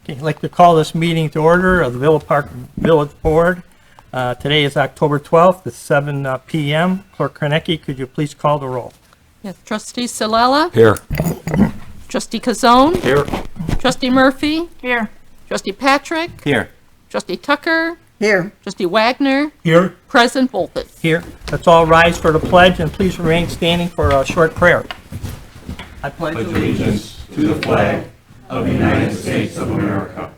Okay, I'd like to call this meeting to order of the Villa Park Village Board. Today is October 12th at 7 p.m. Clerk Kornecki, could you please call the roll? Yes, trustee Salela, Here. trustee Kazone, Here. trustee Murphy, Here. trustee Patrick, Here. trustee Tucker, Here. trustee Wagner, Here. President Bolton. Here. Let's all rise for the pledge and please remain standing for a short prayer. I pledge allegiance to the flag of the United States of America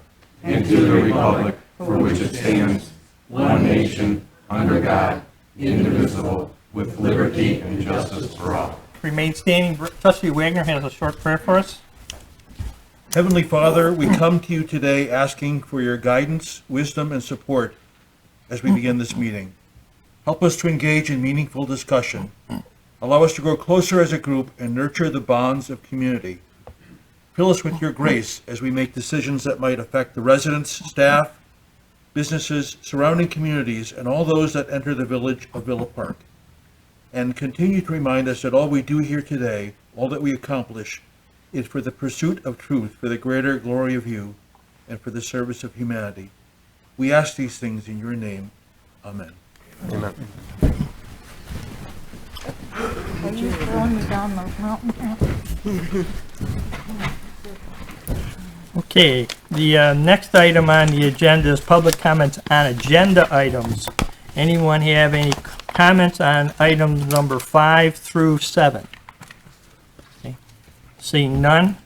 and to the republic for which it stands, one nation, under God, indivisible, with liberty and justice for all. remain standing. Trustee Wagner has a short prayer for us. Heavenly Father, we come to you today asking for your guidance, wisdom, and support as we begin this meeting. Help us to engage in meaningful discussion. Allow us to grow closer as a group and nurture the bonds of community. Fill us with your grace as we make decisions that might affect the residents, staff, businesses, surrounding communities, and all those that enter the village of Villa Park. And continue to remind us that all we do here today, all that we accomplish, is for the pursuit of truth, for the greater glory of you, and for the service of humanity. We ask these things in your name. Amen. Amen. Are you throwing me down the mountain? Okay, the next item on the agenda is public comments on agenda items. Anyone have any comments on items number 5 through 7? Okay. Seeing none,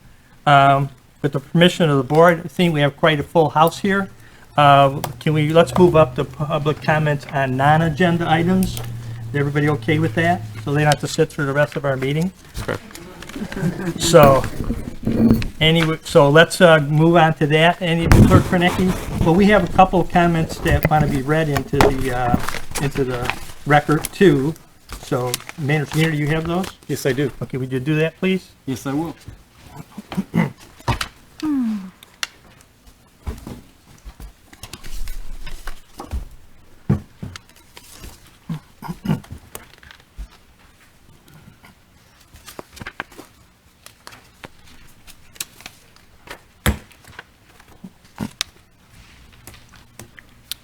with the permission of the board, I think we have quite a full house here. Let's move up to public comments on non-agenda items. Is everybody okay with that? So they don't have to sit through the rest of our meeting? Okay. So, anyway, so let's move on to that. Clerk Kornecki? Well, we have a couple of comments that want to be read into the record too. So, Manager Skinner, do you have those? Yes, I do. Okay, would you do that, please? Yes, I will.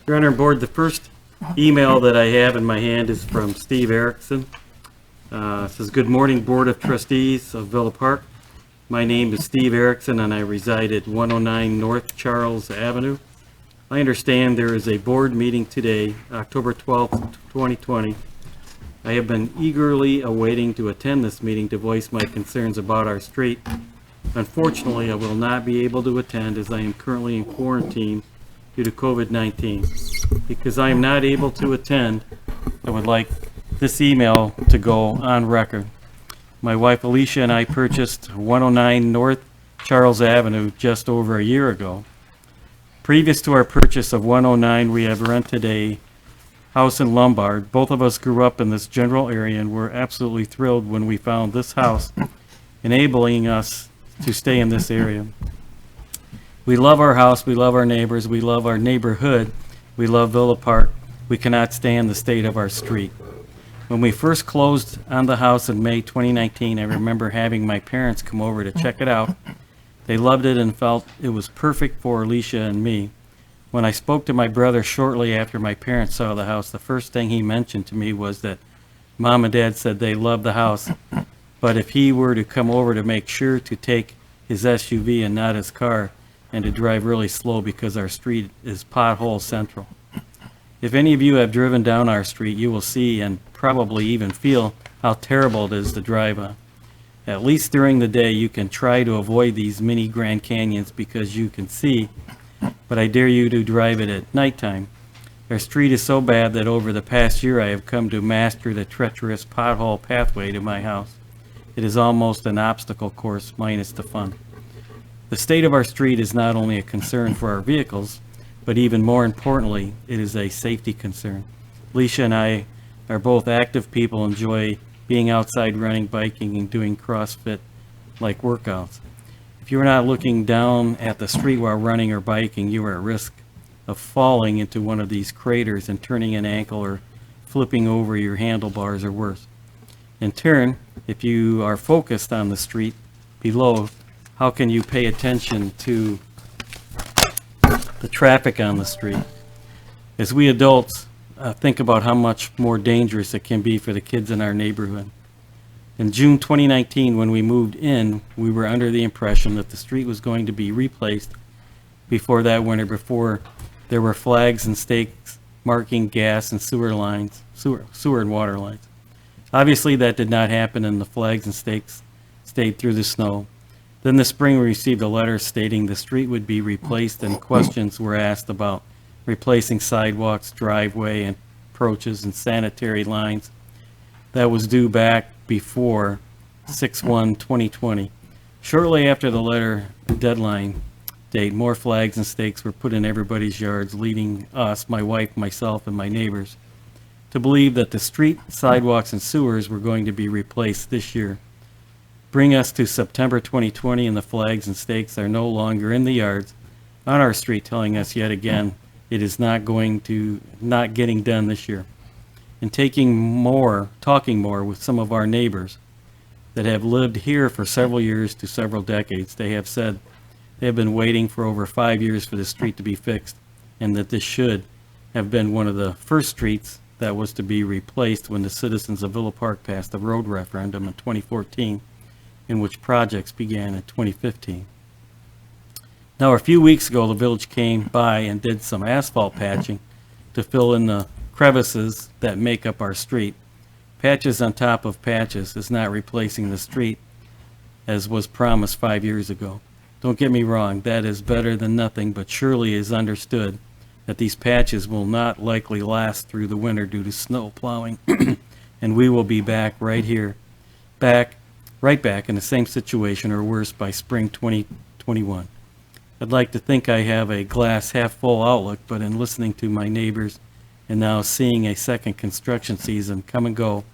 Your Honor and Board, the first email that I have in my hand is from Steve Erickson. It says, "Good morning, Board of Trustees of Villa Park. My name is Steve Erickson and I reside at 109 North Charles Avenue. I understand there is a board meeting today, October 12th, 2020. I have been eagerly awaiting to attend this meeting to voice my concerns about our street. Unfortunately, I will not be able to attend as I am currently in quarantine due to COVID-19. Because I am not able to attend, I would like this email to go on record. My wife Alicia and I purchased 109 North Charles Avenue just over a year ago. Previous to our purchase of 109, we have rented a house in Lombard. Both of us grew up in this general area and were absolutely thrilled when we found this house, enabling us to stay in this area. We love our house, we love our neighbors, we love our neighborhood, we love Villa Park. We cannot stand the state of our street. When we first closed on the house in May 2019, I remember having my parents come over to check it out. They loved it and felt it was perfect for Alicia and me. When I spoke to my brother shortly after my parents saw the house, the first thing he mentioned to me was that Mom and Dad said they loved the house, but if he were to come over to make sure to take his SUV and not his car, and to drive really slow because our street is pothole central. If any of you have driven down our street, you will see and probably even feel how terrible it is to drive on. At least during the day, you can try to avoid these mini Grand Canyons because you can see, but I dare you to drive it at nighttime. Our street is so bad that over the past year, I have come to master the treacherous pothole pathway to my house. It is almost an obstacle course minus the fun. The state of our street is not only a concern for our vehicles, but even more importantly, it is a safety concern. Alicia and I are both active people, enjoy being outside running, biking, and doing CrossFit-like workouts. If you are not looking down at the street while running or biking, you are at risk of falling into one of these craters and turning an ankle or flipping over your handlebars or worse. In turn, if you are focused on the street below, how can you pay attention to the traffic on the street. As we adults think about how much more dangerous it can be for the kids in our neighborhood. In June 2019, when we moved in, we were under the impression that the street was going to be replaced before that winter, before there were flags and stakes marking gas and sewer lines, sewer and water lines. Obviously, that did not happen, and the flags and stakes stayed through the snow. Then this spring, we received a letter stating the street would be replaced, and questions were asked about replacing sidewalks, driveway, and approaches and sanitary lines. That was due back before 6/1/2020. Shortly after the letter deadline date, more flags and stakes were put in everybody's yards, leading us, my wife, myself, and my neighbors, to believe that the street, sidewalks, and sewers were going to be replaced this year. Bring us to September 2020, and the flags and stakes are no longer in the yards on our street, telling us yet again it is not getting done this year. And talking more with some of our neighbors that have lived here for several years to several decades, they have said they have been waiting for over 5 years for the street to be fixed, and that this should have been one of the first streets that was to be replaced when the citizens of Villa Park passed the road referendum in 2014, in which projects began in 2015. Now, a few weeks ago, the village came by and did some asphalt patching to fill in the crevices that make up our street. Patches on top of patches is not replacing the street as was promised 5 years ago. Don't get me wrong, that is better than nothing, but surely it is understood that these patches will not likely last through the winter due to snow plowing, and we will be back right back in the same situation or worse by spring 2021. I'd like to think I have a glass half full outlook, but in listening to my neighbors and now seeing a second construction season come and go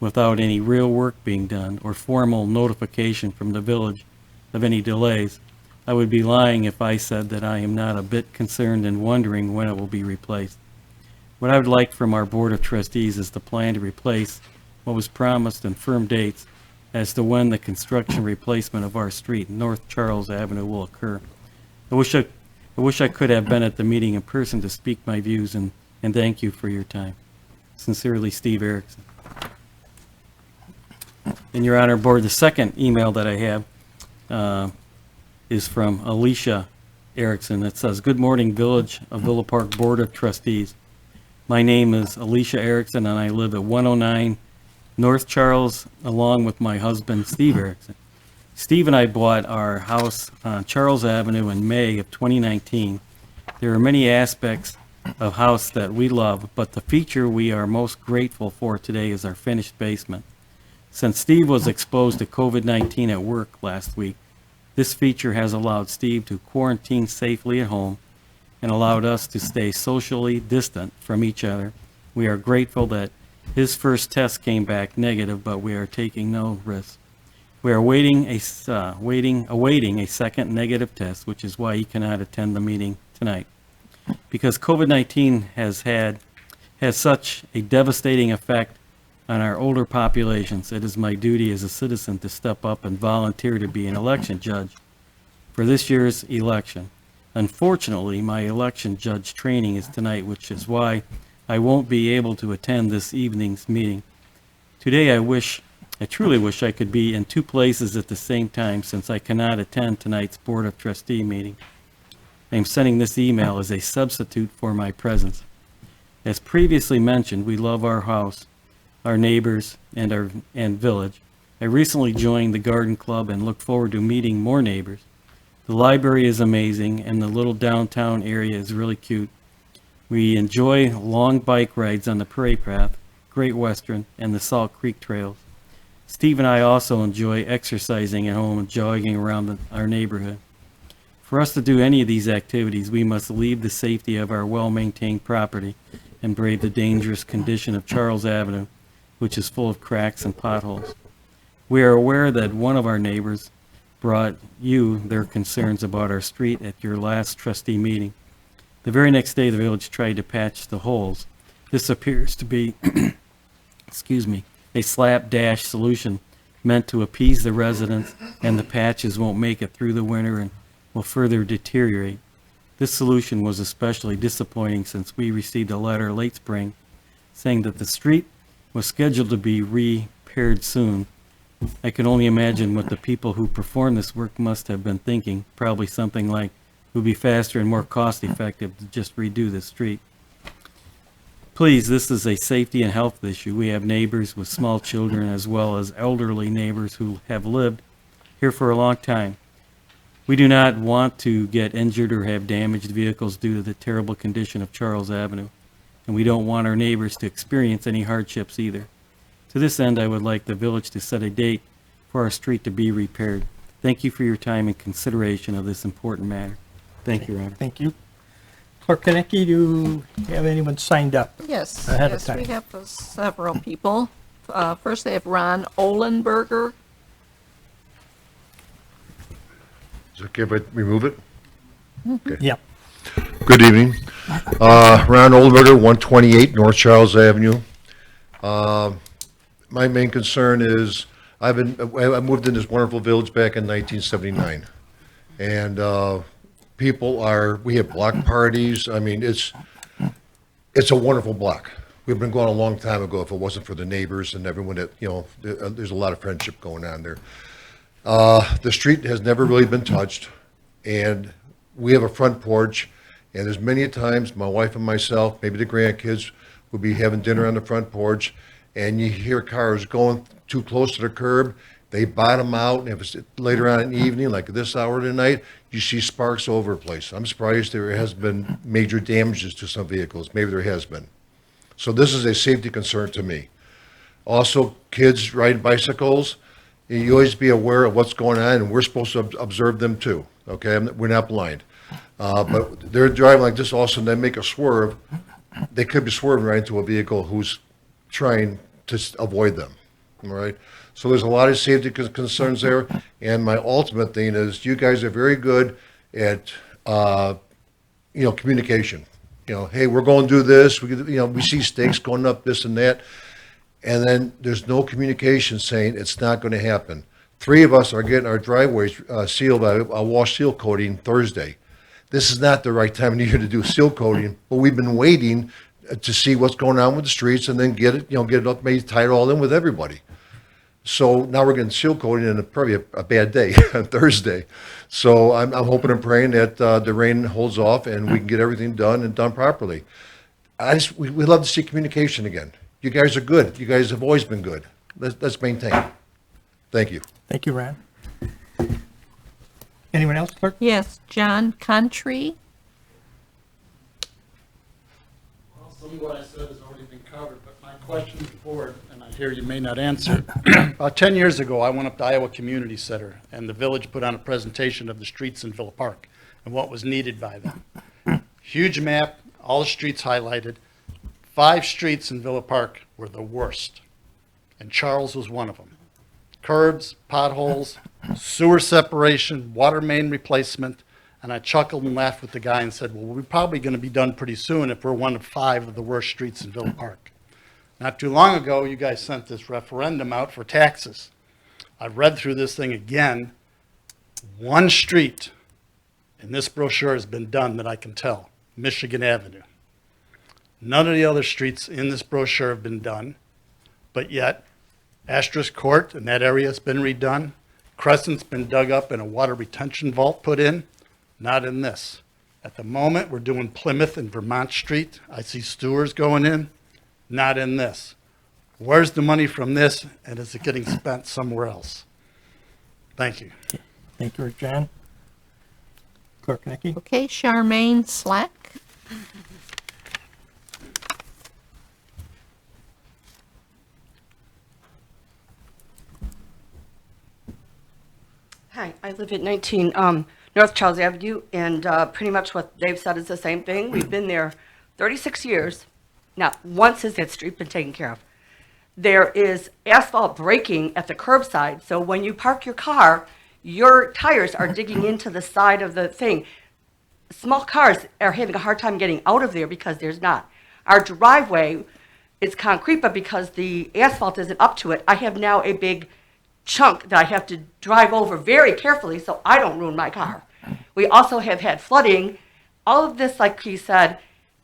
without any real work being done or formal notification from the village of any delays, I would be lying if I said that I am not a bit concerned and wondering when it will be replaced. What I would like from our Board of Trustees is the plan to replace what was promised and firm dates as to when the construction replacement of our street, North Charles Avenue, will occur. I wish I could have been at the meeting in person to speak my views, and thank you for your time. Sincerely, Steve Erickson. In your honor, Board, the second email that I have is from Alicia Erickson. It says, "Good morning, Village of Villa Park Board of Trustees. My name is Alicia Erickson, and I live at 109 North Charles, along with my husband, Steve Erickson. Steve and I bought our house on Charles Avenue in May of 2019. There are many aspects of house that we love, but the feature we are most grateful for today is our finished basement. Since Steve was exposed to COVID-19 at work last week, this feature has allowed Steve to quarantine safely at home and allowed us to stay socially distant from each other. We are grateful that his first test came back negative, but we are taking no risks. We are awaiting a second negative test, which is why he cannot attend the meeting tonight. Because COVID-19 has such a devastating effect on our older populations, it is my duty as a citizen to step up and volunteer to be an election judge for this year's election. Unfortunately, my election judge training is tonight, which is why I won't be able to attend this evening's meeting. Today, I truly wish I could be in two places at the same time, since I cannot attend tonight's Board of Trustee meeting. I am sending this email as a substitute for my presence. As previously mentioned, we love our house, our neighbors, and village. I recently joined the garden club and look forward to meeting more neighbors. The library is amazing, and the little downtown area is really cute. We enjoy long bike rides on the Prairie Path, Great Western, and the Salt Creek trails. Steve and I also enjoy exercising at home and jogging around our neighborhood. For us to do any of these activities, we must leave the safety of our well-maintained property and brave the dangerous condition of Charles Avenue, which is full of cracks and potholes. We are aware that one of our neighbors brought you their concerns about our street at your last trustee meeting. The very next day, the village tried to patch the holes. This appears to be, a slapdash solution meant to appease the residents, and the patches won't make it through the winter and will further deteriorate. This solution was especially disappointing since we received a letter late spring saying that the street was scheduled to be repaired soon. I can only imagine what the people who performed this work must have been thinking, probably something like, it would be faster and more cost-effective to just redo the street. Please, this is a safety and health issue. We have neighbors with small children as well as elderly neighbors who have lived here for a long time. We do not want to get injured or have damaged vehicles due to the terrible condition of Charles Avenue, and we don't want our neighbors to experience any hardships either. To this end, I would like the village to set a date for our street to be repaired. Thank you for your time and consideration of this important matter. Thank you, Your Honor. Thank you. Clerk Konecki, do you have anyone signed up? Yes, Ahead of yes, we time. have several people. First, they have Ron Olenberger. Is it okay if I remove it? Yeah. Good evening. Ron Oldberger, 128 North Charles Avenue. My main concern is, I moved in this wonderful village back in 1979. And we have block parties. I mean, it's a wonderful block. We've been going a long time ago if it wasn't for the neighbors and everyone that, there's a lot of friendship going on there. The street has never really been touched, and we have a front porch, and there's many times my wife and myself, maybe the grandkids, will be having dinner on the front porch, and you hear cars going too close to the curb. They bottom out, and if it's later on in the evening, like this hour tonight, you see sparks over the place. I'm surprised there has been major damages to some vehicles. Maybe there has been. So this is a safety concern to me. Also, kids riding bicycles, you always be aware of what's going on, and we're supposed to observe them too, okay? We're not blind. But they're driving like this, also, and they make a swerve. They could be swerving right into a vehicle who's trying to avoid them, all right? So there's a lot of safety concerns there, and my ultimate thing is you guys are very good at, communication. Hey, we're going to do this. We see stakes going up, this and that. And then there's no communication saying it's not going to happen. 3 of us are getting our driveways sealed by a wash seal coating Thursday. This is not the right time of the year to do seal coating, but we've been waiting to see what's going on with the streets and then get it up, maybe tie it all in with everybody. So now we're getting seal coating in probably a bad day on Thursday. So I'm hoping and praying that the rain holds off and we can get everything done and done properly. We love to see communication again. You guys are good. You guys have always been good. Let's maintain. Thank you. Thank you, Ron. Anyone else, clerk? Yes, John Country. Well, some of what I said has already been covered, but my question to the board, and I hear you may not answer. About 10 years ago, I went up to Iowa Community Center, and the village put on a presentation of the streets in Villa Park and what was needed by them. Huge map, all the streets highlighted. 5 streets in Villa Park were the worst, and Charles was one of them. Curbs, potholes, sewer separation, water main replacement, and I chuckled and laughed with the guy and said, well, we're probably going to be done pretty soon if we're one of 5 of the worst streets in Villa Park. Not too long ago, you guys sent this referendum out for taxes. I've read through this thing again. 1 street in this brochure has been done that I can tell, Michigan Avenue. None of the other streets in this brochure have been done, but yet Asterisk Court and that area has been redone. Crescent's been dug up and a water retention vault put in. Not in this. At the moment, we're doing Plymouth and Vermont Street. I see sewers going in. Not in this. Where's the money from this, and is it getting spent somewhere else? Thank you. Thank you, John. Clerk Konecki? Okay, Charmaine Slack. Hi, I live at 19 North Charles Avenue, and pretty much what they've said is the same thing. We've been there 36 years. Not once has that street been taken care of. There is asphalt breaking at the curbside, so when you park your car, your tires are digging into the side of the thing. Small cars are having a hard time getting out of there because there's not. Our driveway is concrete, but because the asphalt isn't up to it, I have now a big chunk that I have to drive over very carefully so I don't ruin my car. We also have had flooding all of this, like he said,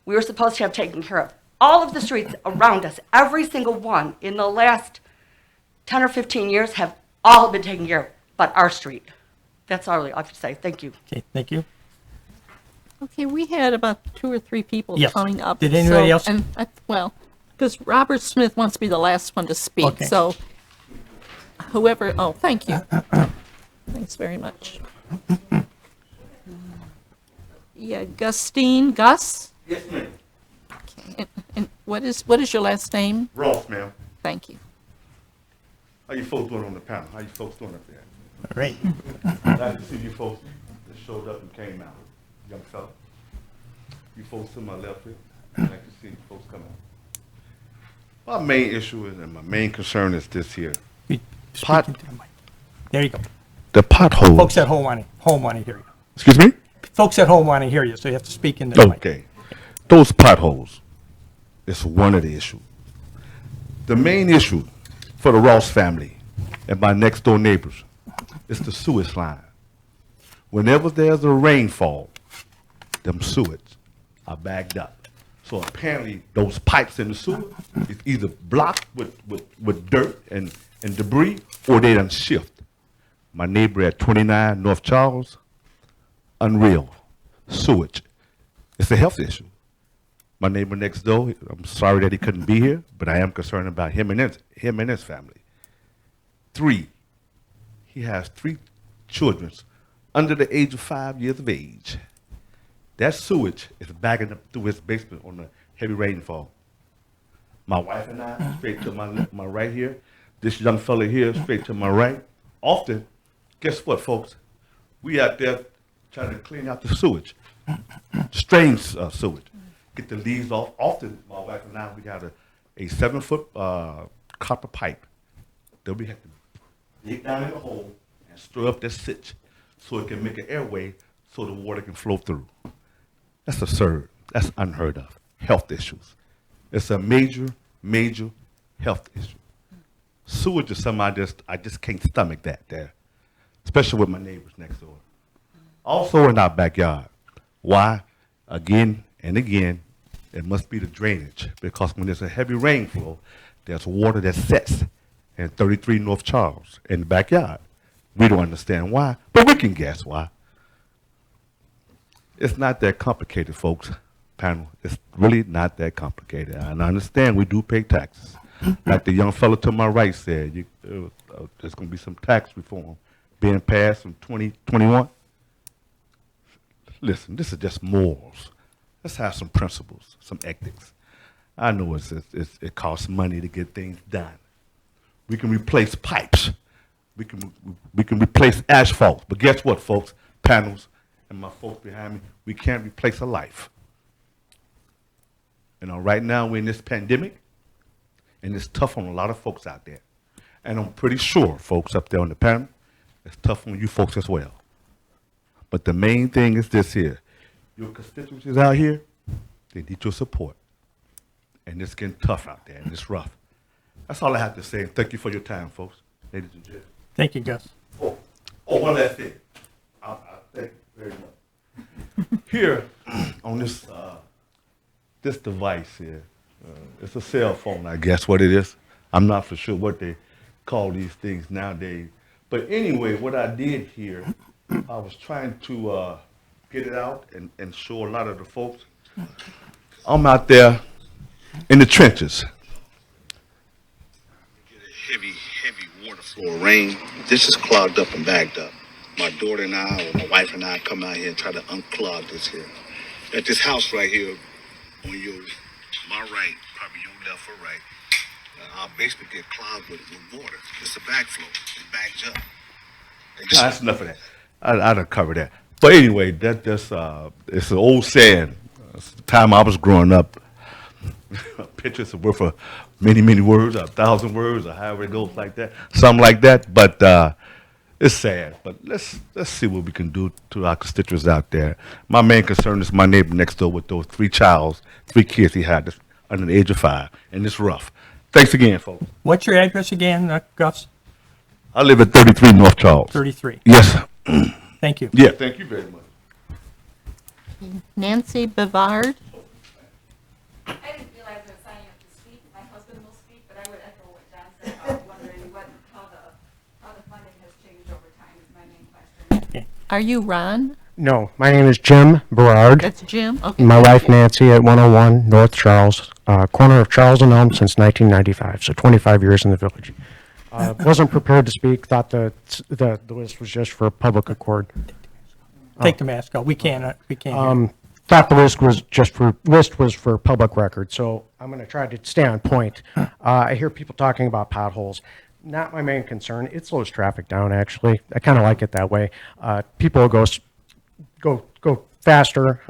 we were supposed to have taken care of. All of the streets around us, every single one in the last 10 or 15 years have all been taken care of, but our street. That's all I have to say. Thank you. Okay, thank you. Okay, we had about 2 or 3 people Yes. coming up. Did anybody else? And well, because Robert Smith wants to be the last one to speak, Okay. so whoever, oh, thank you. Thanks very much. Yeah, Gustine, Gus? Yes, ma'am. Okay, and what is your last name? Ross, ma'am. Thank you. How you folks doing on the panel? How you folks doing up there? All right. Nice to see you folks that showed up and came out. Young fella. You folks to my left here. Nice to see you folks come out. My main issue is, and my main concern is this here. Speak Pot- into the mic. There you go. The pothole. Folks at home want to hear you. Excuse me? Folks at home want to hear you, so you have to speak into the mic. Okay. Those potholes is one of the issues. The main issue for the Ross family and my next door neighbors is the sewage line. Whenever there's a rainfall, them sewage are bagged up. So apparently those pipes in the sewer is either blocked with dirt and debris, or they done shift. My neighbor at 29 North Charles, unreal. Sewage. It's a health issue. My neighbor next door, I'm sorry that he couldn't be here, but I am concerned about him and his family. 3, he has 3 children under the age of 5 years of age. That sewage is bagging up through his basement on a heavy rainfall. My wife and I, straight to my right here. This young fella here, straight to my right. Often, guess what, folks? We out there trying to clean out the sewage, strange sewage, get the leaves off. Often, my wife and I, we got a 7-foot copper pipe that we have to dig down in the hole and stir up that sitch so it can make an airway so the water can flow through. That's absurd. That's unheard of. Health issues. It's a major, major health issue. Sewage is something I just can't stomach that there, especially with my neighbors next door. Also in our backyard. Why? Again and again, it must be the drainage, because when there's a heavy rainfall, there's water that sets in 33 North Charles in the backyard. We don't understand why, but we can guess why. It's not that complicated, folks. Panel, it's really not that complicated. And I understand we do pay taxes. Like the young fellow to my right said, there's going to be some tax reform being passed in 2021. Listen, this is just morals. Let's have some principles, some ethics. I know it costs money to get things done. We can replace pipes. We can replace asphalt. But guess what, folks? Panels and my folks behind me, we can't replace a life. You know, right now we're in this pandemic, and it's tough on a lot of folks out there. And I'm pretty sure, folks up there on the panel, it's tough on you folks as well. But the main thing is this here. Your constituencies out here, they need your support. And it's getting tough out there, and it's rough. That's all I have to say. Thank you for your time, folks. Ladies and gentlemen. Thank you, Gus. Oh, one last thing. I thank you very much. Here, on this this device here, it's a cell phone, I guess what it is. I'm not for sure what they call these things nowadays. But anyway, what I did here, I was trying to get it out and show a lot of the folks. I'm out there in the trenches. Get a heavy water flow, rain. This is clogged up and bagged up. My daughter and I, or my wife and I, come out here and try to unclog this here. At this house right here, on my right, probably your left or right, our basement get clogged with water. It's a backflow. It bags up. That's enough of that. I done covered that. But anyway, it's an old saying. It's the time I was growing up, pictures are worth many, many words, 1,000 words, or however it goes like that, something like that. But it's sad. But let's see what we can do to our constituents out there. My main concern is my neighbor next door with those 3 kids he had under the age of 5, and it's rough. Thanks again, folks. What's your address again, Gus? I live at 33 North Charles. 33. Yes. Thank you. Yeah, thank you very much. Nancy Bavard. I didn't realize I was signing up to speak. My husband will speak, but I would echo what John said about wondering how the funding has changed over time is my main question. Are you Ron? No, my name is Jim Berard. That's Jim? Okay. My wife Nancy at 101 North Charles, corner of Charles and Elm since 1995, so 25 years in the village. Wasn't prepared to speak, thought the list was just for public accord. Take the mask off. We can't hear. Thought the list was for public record, so I'm going to try to stay on point. I hear people talking about potholes. Not my main concern. It slows traffic down, actually. I kind of like it that way. People go faster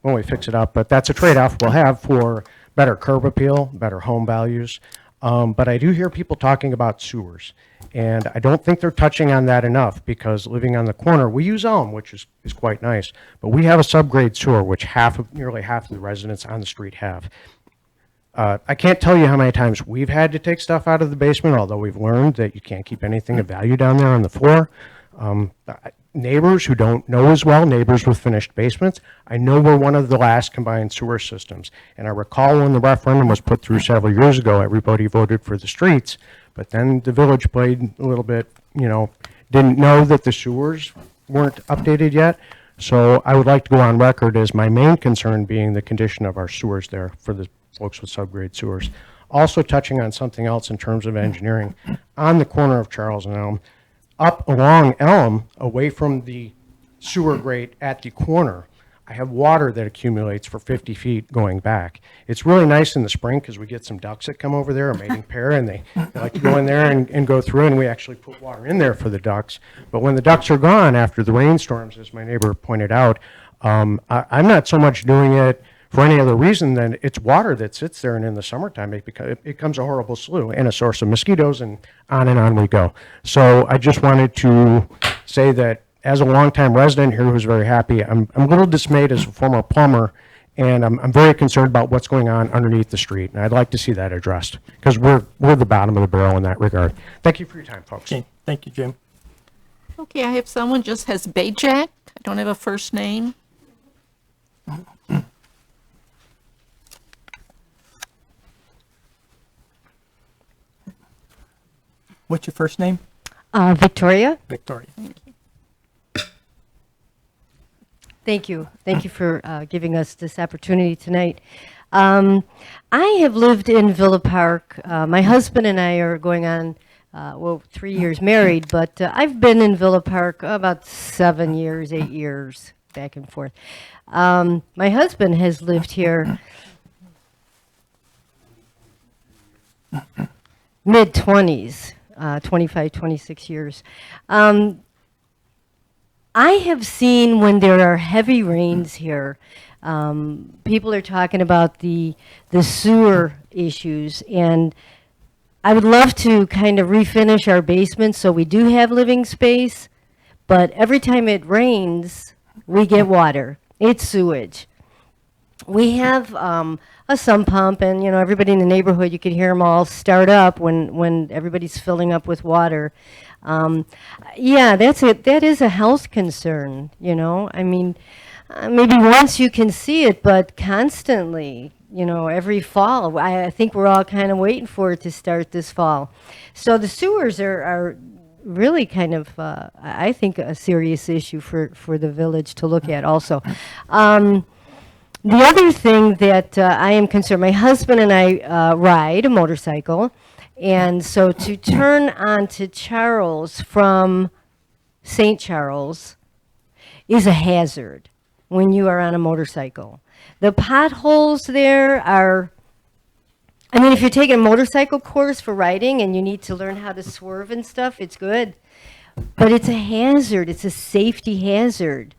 when we fix it up, but that's a trade-off we'll have for better curb appeal, better home values. But I do hear people talking about sewers, and I don't think they're touching on that enough, because living on the corner, we use Elm, which is quite nice, but we have a subgrade sewer, which nearly half of the residents on the street have. I can't tell you how many times we've had to take stuff out of the basement, although we've learned that you can't keep anything of value down there on the floor. Neighbors who don't know as well, neighbors with finished basements, I know we're one of the last combined sewer systems. And I recall when the referendum was put through several years ago, everybody voted for the streets, but then the village played a little bit, didn't know that the sewers weren't updated yet. So I would like to go on record as my main concern being the condition of our sewers there for the folks with subgrade sewers. Also touching on something else in terms of engineering, on the corner of Charles and Elm, up along Elm, away from the sewer grate at the corner, I have water that accumulates for 50 feet going back. It's really nice in the spring because we get some ducks that come over there, a mating pair, and they like to go in there and go through, and we actually put water in there for the ducks. But when the ducks are gone after the rainstorms, as my neighbor pointed out, I'm not so much doing it for any other reason than it's water that sits there, and in the summertime it becomes a horrible slough and a source of mosquitoes, and on we go. So I just wanted to say that as a longtime resident here who's very happy, I'm a little dismayed as a former plumber, and I'm very concerned about what's going on underneath the street, and I'd like to see that addressed, because we're the bottom of the barrel in that regard. Thank you for your time, folks. Okay, thank you, Jim. Okay, I have someone just has Bajak. I don't have a first name. What's your first name? Victoria? Victoria. Thank you. Thank you for giving us this opportunity tonight. I have lived in Villa Park. My husband and I are going on, 3 years married, but I've been in Villa Park about 7 years, 8 years, back and forth. My husband has lived here mid-20s, 25, 26 years. I have seen when there are heavy rains here, people are talking about the sewer issues, and I would love to kind of refinish our basement so we do have living space, but every time it rains, we get water. It's sewage. We have a sump pump, and everybody in the neighborhood, you can hear them all start up when everybody's filling up with water. Yeah, that is a health concern. I mean, maybe once you can see it, but constantly, every fall. I think we're all kind of waiting for it to start this fall. So the sewers are really kind of, I think, a serious issue for the village to look at also. The other thing that I am concerned, my husband and I ride a motorcycle, and so to turn onto Charles from St. Charles is a hazard when you are on a motorcycle. The potholes there are, if you're taking a motorcycle course for riding and you need to learn how to swerve and stuff, it's good. But it's a hazard. It's a safety hazard.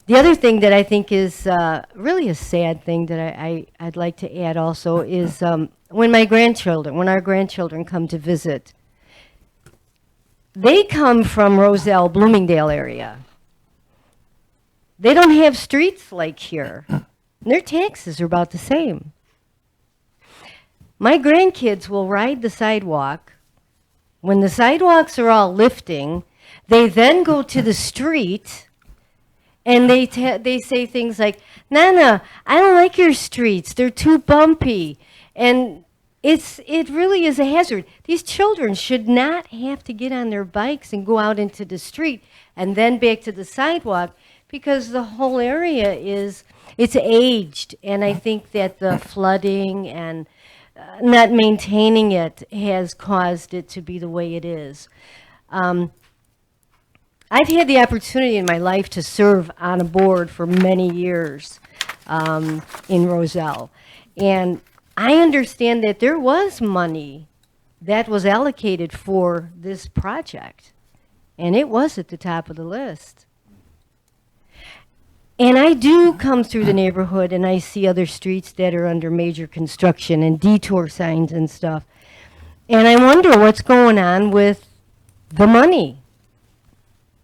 The other thing that I think is really a sad thing that I'd like to add also is when our grandchildren come to visit, they come from Roselle, Bloomingdale area. They don't have streets like here. Their taxes are about the same. My grandkids will ride the sidewalk. When the sidewalks are all lifting, they then go to the street And they say things like, Nana, I don't like your streets. They're too bumpy. And it really is a hazard. These children should not have to get on their bikes and go out into the street and then back to the sidewalk, because the whole area it's aged. And I think that the flooding and not maintaining it has caused it to be the way it is. I've had the opportunity in my life to serve on a board for many years in Roselle. And I understand that there was money that was allocated for this project. And it was at the top of the list. And I do come through the neighborhood and I see other streets that are under major construction and detour signs and stuff. And I wonder what's going on with the money.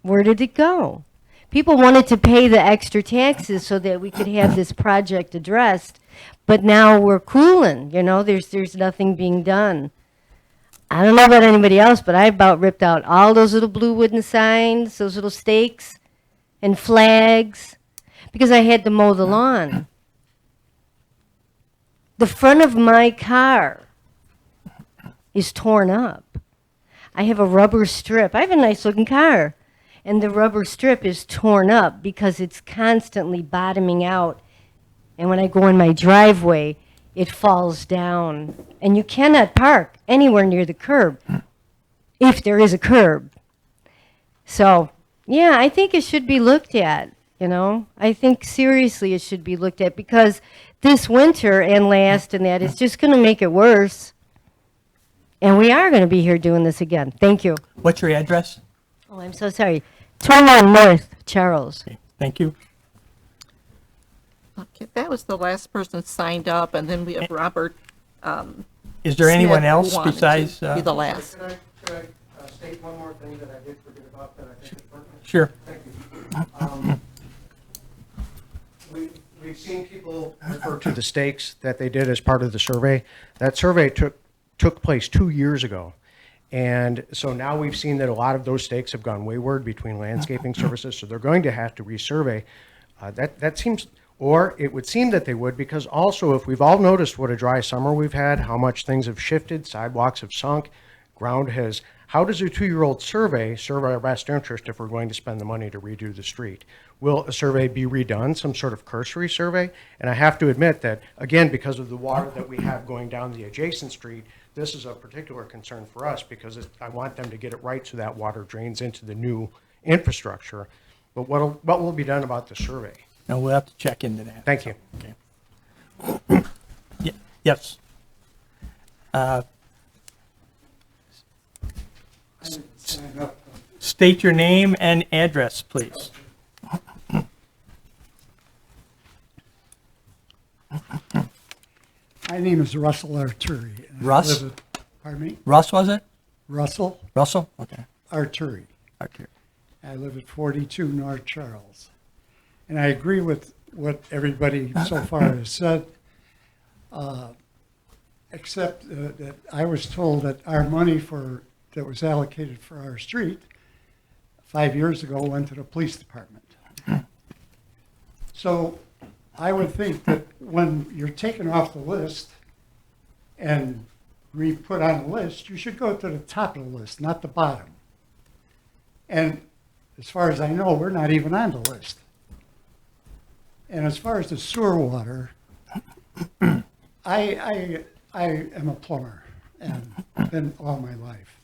Where did it go? People wanted to pay the extra taxes so that we could have this project addressed, but now we're cooling, there's nothing being done. I don't know about anybody else, but I about ripped out all those little blue wooden signs, those little stakes and flags, because I had to mow the lawn. The front of my car is torn up. I have a rubber strip. I have a nice looking car. And the rubber strip is torn up because it's constantly bottoming out. And when I go in my driveway, it falls down. And you cannot park anywhere near the curb, if there is a curb. So, yeah, I think it should be looked at, I think seriously it should be looked at, because this winter and last and that is just going to make it worse. And we are going to be here doing this again. Thank you. What's your address? Oh, I'm so sorry. 21 North Charles. Okay, thank you. Okay, that was the last person signed up, and then we have Robert. Is there anyone Smith, who else wanted besides? to be the last. Could I state one more thing that I did forget about that I think is pertinent? Sure. Thank you. We've seen people refer to the stakes that they did as part of the survey. That survey took place 2 years ago. And so now we've seen that a lot of those stakes have gone wayward between landscaping services, so they're going to have to resurvey. That seems, or it would seem that they would, because also if we've all noticed what a dry summer we've had, how much things have shifted, sidewalks have sunk, ground has, how does a 2-year-old survey serve our best interest if we're going to spend the money to redo the street? Will a survey be redone, some sort of cursory survey? And I have to admit that, again, because of the water that we have going down the adjacent street, this is a particular concern for us, because I want them to get it right so that water drains into the new infrastructure. But what will be done about the survey? No, we'll have to check into that. Thank you. Okay. Yes. State your name and address, please. My name is Russell Arturi. Russ? Pardon me? Russ, was it? Russell Russell? Okay. Arturi. Okay. I live at 42 North Charles. And I agree with what everybody so far has said, except that I was told that our money that was allocated for our street 5 years ago went to the police department. So I would think that when you're taken off the list and re-put on the list, you should go to the top of the list, not the bottom. And as far as I know, we're not even on the list. And as far as the sewer water, I am a plumber and been all my life.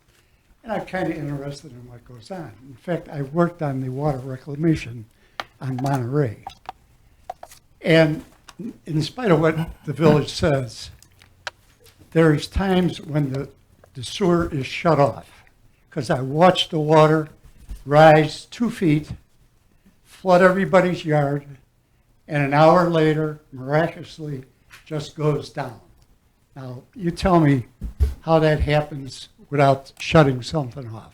And I'm kind of interested in what goes on. In fact, I worked on the water reclamation on Monterey. And in spite of what the village says, there's times when the sewer is shut off, because I watched the water rise 2 feet, flood everybody's yard, and an hour later, miraculously, just goes down. Now, you tell me how that happens without shutting something off.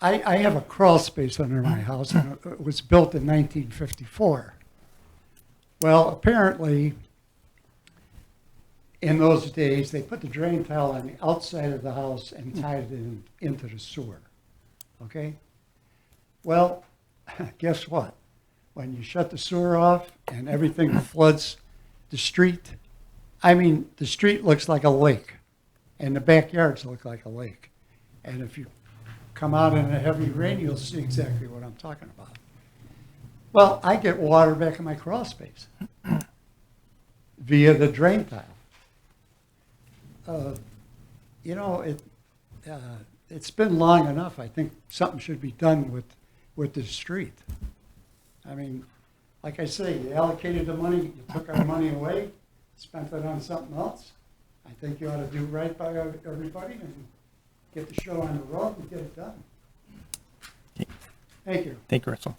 I have a crawl space under my house, and it was built in 1954. Well, apparently, in those days, they put the drain tile on the outside of the house and tied it into the sewer, okay? Well, guess what? When you shut the sewer off and everything floods the street, I mean, the street looks like a lake, and the backyards look like a lake. And if you come out in a heavy rain, you'll see exactly what I'm talking about. Well, I get water back in my crawl space via the drain tile. You know, it's been long enough. I think something should be done with the street. I mean, like I say, you allocated the money, you took our money away, spent it on something else. I think you ought to do right by everybody and get the show on the road and get it done. Thank you. Thank you, Russell.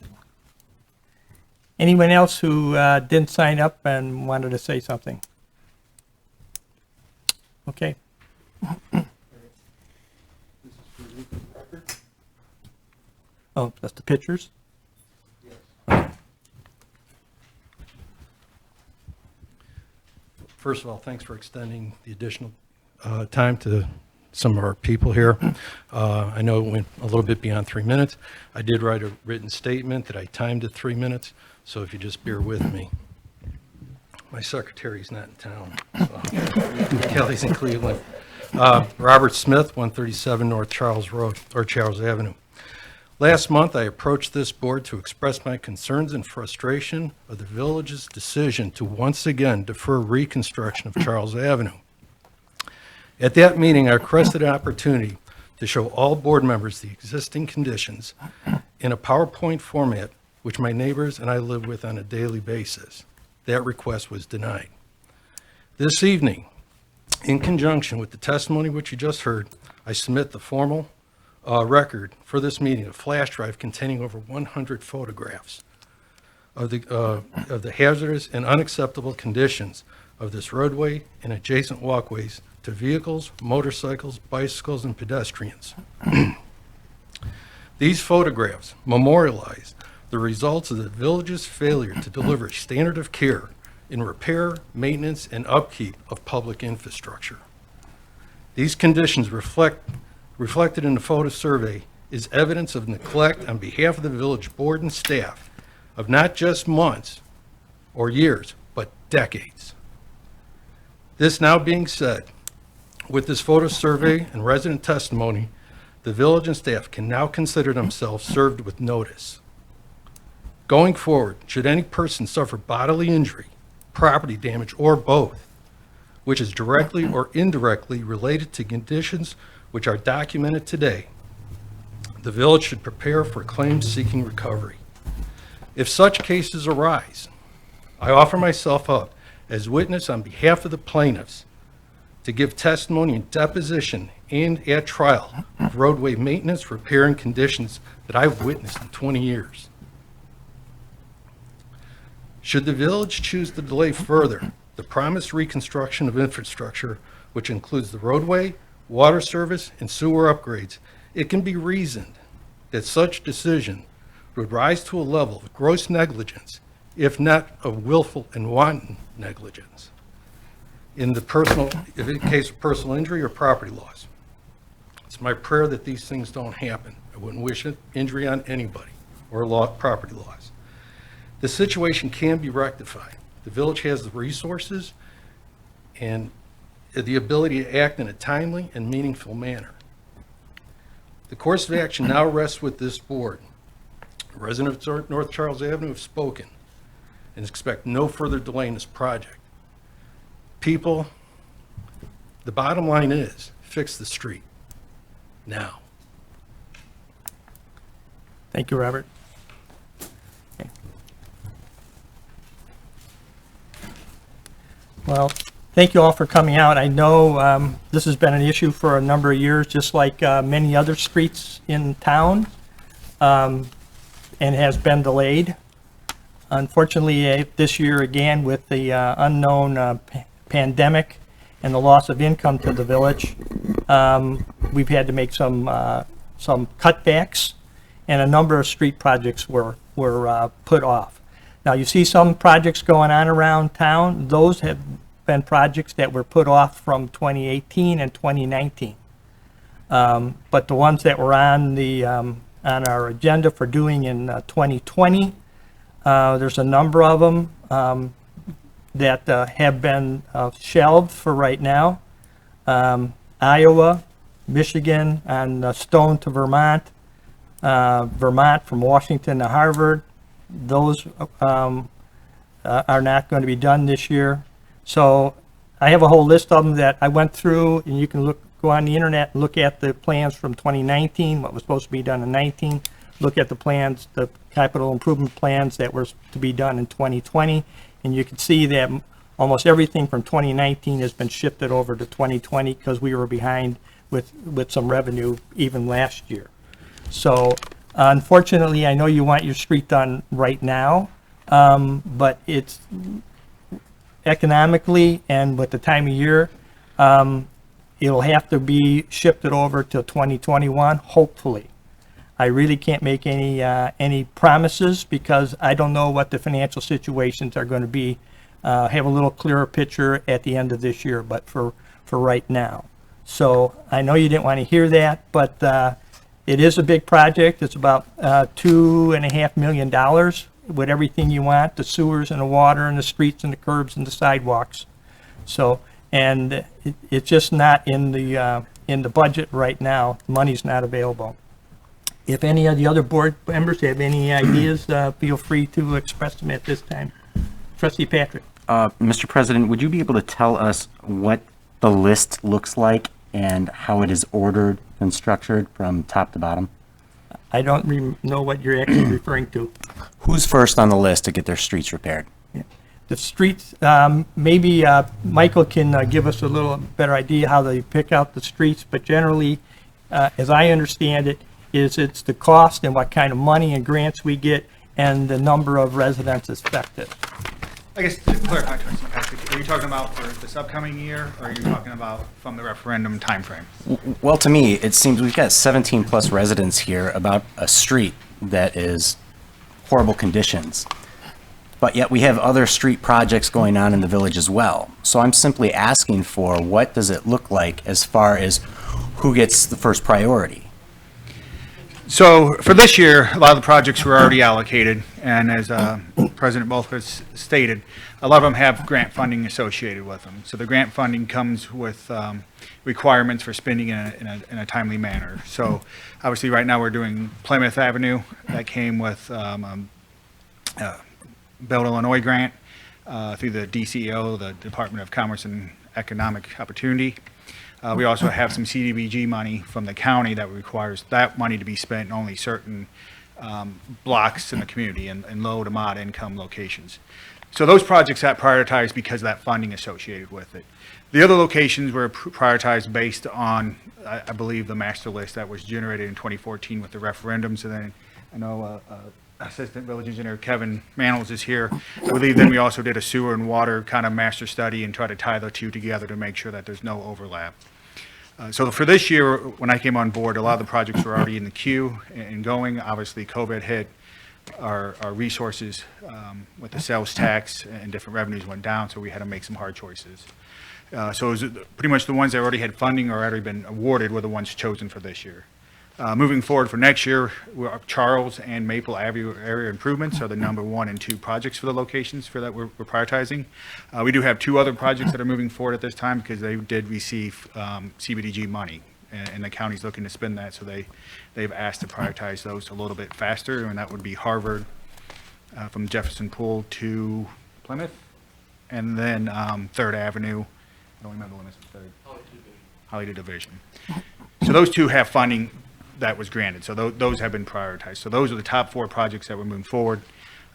Anyone else who didn't sign up and wanted to say something? Okay. Oh, that's the pictures? First of all, thanks for extending the additional time to some of our people here. I know it went a little bit beyond 3 minutes. I did write a written statement that I timed at 3 minutes, so if you just bear with me. My secretary's not in town, so Kelly's in Cleveland. Robert Smith, 137 North Charles Road, or Charles Avenue. Last month, I approached this board to express my concerns and frustration of the village's decision to once again defer reconstruction of Charles Avenue. At that meeting, I requested an opportunity to show all board members the existing conditions in a PowerPoint format, which my neighbors and I live with on a daily basis. That request was denied. This evening, in conjunction with the testimony which you just heard, I submit the formal record for this meeting, a flash drive containing over 100 photographs of the hazardous and unacceptable conditions of this roadway and adjacent walkways to vehicles, motorcycles, bicycles, and pedestrians. These photographs memorialize the results of the village's failure to deliver a standard of care in repair, maintenance, and upkeep of public infrastructure. These conditions reflected in the photo survey is evidence of neglect on behalf of the village board and staff of not just months or years, but decades. This now being said, with this photo survey and resident testimony, the village and staff can now consider themselves served with notice. Going forward, should any person suffer bodily injury, property damage, or both, which is directly or indirectly related to conditions which are documented today, the village should prepare for claims seeking recovery. If such cases arise, I offer myself up as witness on behalf of the plaintiffs to give testimony in deposition and at trial of roadway maintenance, repair, and conditions that I've witnessed in 20 years. Should the village choose to delay further the promised reconstruction of infrastructure, which includes the roadway, water service, and sewer upgrades, it can be reasoned that such decision would rise to a level of gross negligence, if not of willful and wanton negligence, in case of personal injury or property loss. It's my prayer that these things don't happen. I wouldn't wish injury on anybody or property loss. The situation can be rectified. The village has the resources and the ability to act in a timely and meaningful manner. The course of action now rests with this board. Residents of North Charles Avenue have spoken and expect no further delay in this project. People, the bottom line is fix the street now. Thank you, Robert. Okay. Well, thank you all for coming out. I know this has been an issue for a number of years, just like many other streets in town, and has been delayed. Unfortunately, this year again, with the unknown pandemic and the loss of income to the village, we've had to make some cutbacks, and a number of street projects were put off. Now, you see some projects going on around town. Those have been projects that were put off from 2018 and 2019. But the ones that were on the on our agenda for doing in 2020. There's a number of them that have been shelved for right now. Iowa, Michigan, and Stone to Vermont, Vermont from Washington to Harvard. Those are not going to be done this year. So I have a whole list of them that I went through, and you can go on the internet and look at the plans from 2019, what was supposed to be done in 19. Look at the plans, the capital improvement plans that were to be done in 2020, and you can see that almost everything from 2019 has been shifted over to 2020 because we were behind with some revenue even last year. So unfortunately, I know you want your street done right now, but it's economically and with the time of year, it'll have to be shifted over to 2021, hopefully. I really can't make any promises because I don't know what the financial situations are going to be. Have a little clearer picture at the end of this year, but for right now. So I know you didn't want to hear that, but it is a big project. It's about $2.5 million with everything you want, the sewers and the water and the streets and the curbs and the sidewalks. So, and it's just not in the budget right now. Money's not available. If any of the other board members have any ideas, feel free to express them at this time. Trustee Patrick. Mr. President, would you be able to tell us what the list looks like and how it is ordered and structured from top to bottom? I don't know what you're actually referring to. Who's first on the list to get their streets repaired? Yeah. The streets, maybe Michael can give us a little better idea how they pick out the streets, but generally, as I understand it, it's the cost and what kind of money and grants we get and the number of residents affected. I guess to clarify, Trustee Patrick, are you talking about for this upcoming year, or are you talking about from the referendum timeframe? Well, to me, it seems we've got 17 plus residents here about a street that is horrible conditions. But yet we have other street projects going on in the village as well. So I'm simply asking for what does it look like as far as who gets the first priority? So for this year, a lot of the projects were already allocated, and as President Bolfus stated, a lot of them have grant funding associated with them. So the grant funding comes with requirements for spending in a timely manner. So obviously right now we're doing Plymouth Avenue. That came with Build Illinois grant through the DCO, the Department of Commerce and Economic Opportunity. We also have some CDBG money from the county that requires that money to be spent in only certain blocks in the community and low to mod income locations. So those projects got prioritized because of that funding associated with it. The other locations were prioritized based on, I believe, the master list that was generated in 2014 with the referendums. And then I know Assistant Village Engineer Kevin Manels is here. I believe then we also did a sewer and water kind of master study and try to tie the two together to make sure that there's no overlap. So for this year, when I came on board, a lot of the projects were already in the queue and going. Obviously, COVID hit. Our resources with the sales tax and different revenues went down, so we had to make some hard choices. So it was pretty much the ones that already had funding or already been awarded were the ones chosen for this year. Moving forward for next year, Charles and Maple Avenue area improvements are the number 1 and 2 projects for the locations for that we're prioritizing. We do have 2 other projects that are moving forward at this time because they did receive CBDG money, and the county's looking to spend that, so they've asked to prioritize those a little bit faster, and that would be Harvard from Jefferson Pool to Plymouth, and then 3rd Avenue. I don't remember when this was 3rd. Hollywood Division. So those 2 have funding that was granted. So those have been prioritized. So those are the top 4 projects that we're moving forward.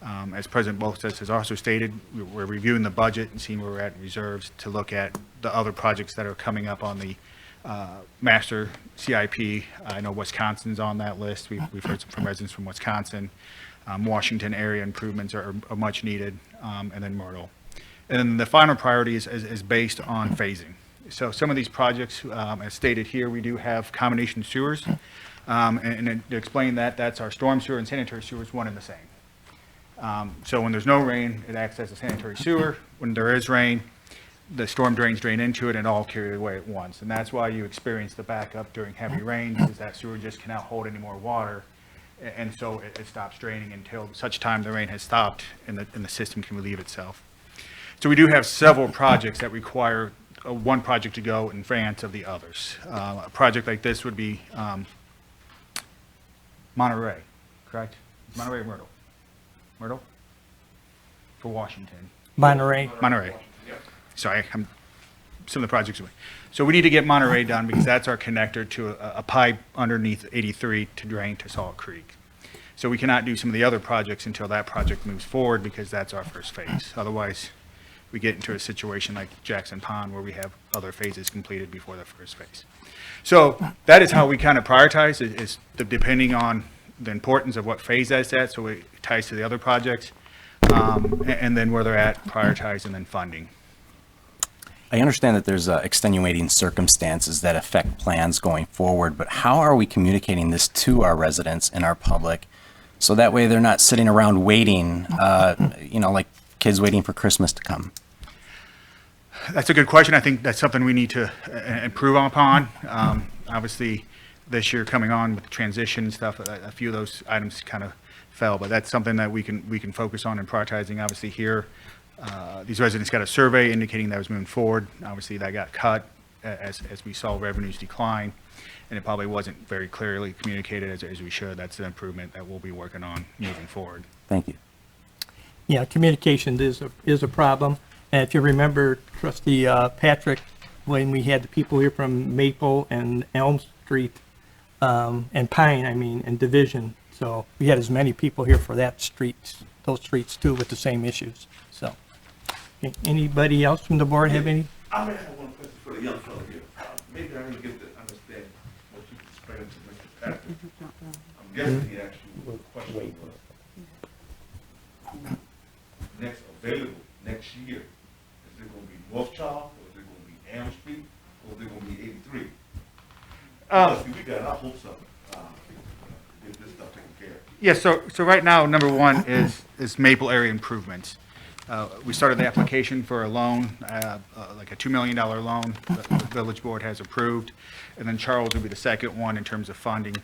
As President Bolfus has also stated, we're reviewing the budget and seeing where we're at in reserves to look at the other projects that are coming up on the master CIP. I know Wisconsin's on that list. We've heard from residents from Wisconsin. Washington area improvements are much needed, and then Myrtle. And then the final priority is based on phasing. So some of these projects, as stated here, we do have combination sewers. And to explain that, that's our storm sewer and sanitary sewers, one and the same. So when there's no rain, it acts as a sanitary sewer. When there is rain, the storm drains drain into it and all carry away at once. And that's why you experience the backup during heavy rains, is that sewer just cannot hold any more water. and so it stops draining until such time the rain has stopped and the system can relieve itself. So we do have several projects that require one project to go in advance of the others. A project like this would be Monterey, correct? Monterey or Myrtle? Myrtle? For Washington. Monterey. Monterey. Sorry, some of the projects. So we need to get Monterey done because that's our connector to a pipe underneath 83 to drain to Salt Creek. So we cannot do some of the other projects until that project moves forward because that's our first phase. Otherwise, we get into a situation like Jackson Pond where we have other phases completed before the first phase. So that is how we kind of prioritize, is depending on the importance of what phase that's at, so it ties to the other projects, and then where they're at, prioritize, and then funding. I understand that there's extenuating circumstances that affect plans going forward, but how are we communicating this to our residents and our public so that way they're not sitting around waiting, like kids waiting for Christmas to come? That's a good question. I think that's something we need to improve upon. Obviously, this year coming on with the transition and stuff, a few of those items kind of fell, but that's something that we can focus on and prioritizing. Obviously here, these residents got a survey indicating that was moving forward. Obviously that got cut as we saw revenues decline, and it probably wasn't very clearly communicated as we should. That's an improvement that we'll be working on moving forward. Thank you. Yeah, communication is a problem. And if you remember, Trustee Patrick, when we had the people here from Maple and Elm Street, and Pine, and Division, so we had as many people here for those streets too, with the same issues, so. Okay, anybody else from the board have any? I may have one question for the young fellow here. Maybe I didn't get to understand what you explained to Mr. Patrick. I'm guessing the actual question was, next available next year, is it going to be North Charles, or is it going to be Elm Street, or is it going to be 83? We got our hopes up get this stuff taken care of. Yeah, so right now, number one is Maple area improvements. We started the application for a loan, like a $2 million loan the village board has approved. And then Charles will be the second one in terms of funding.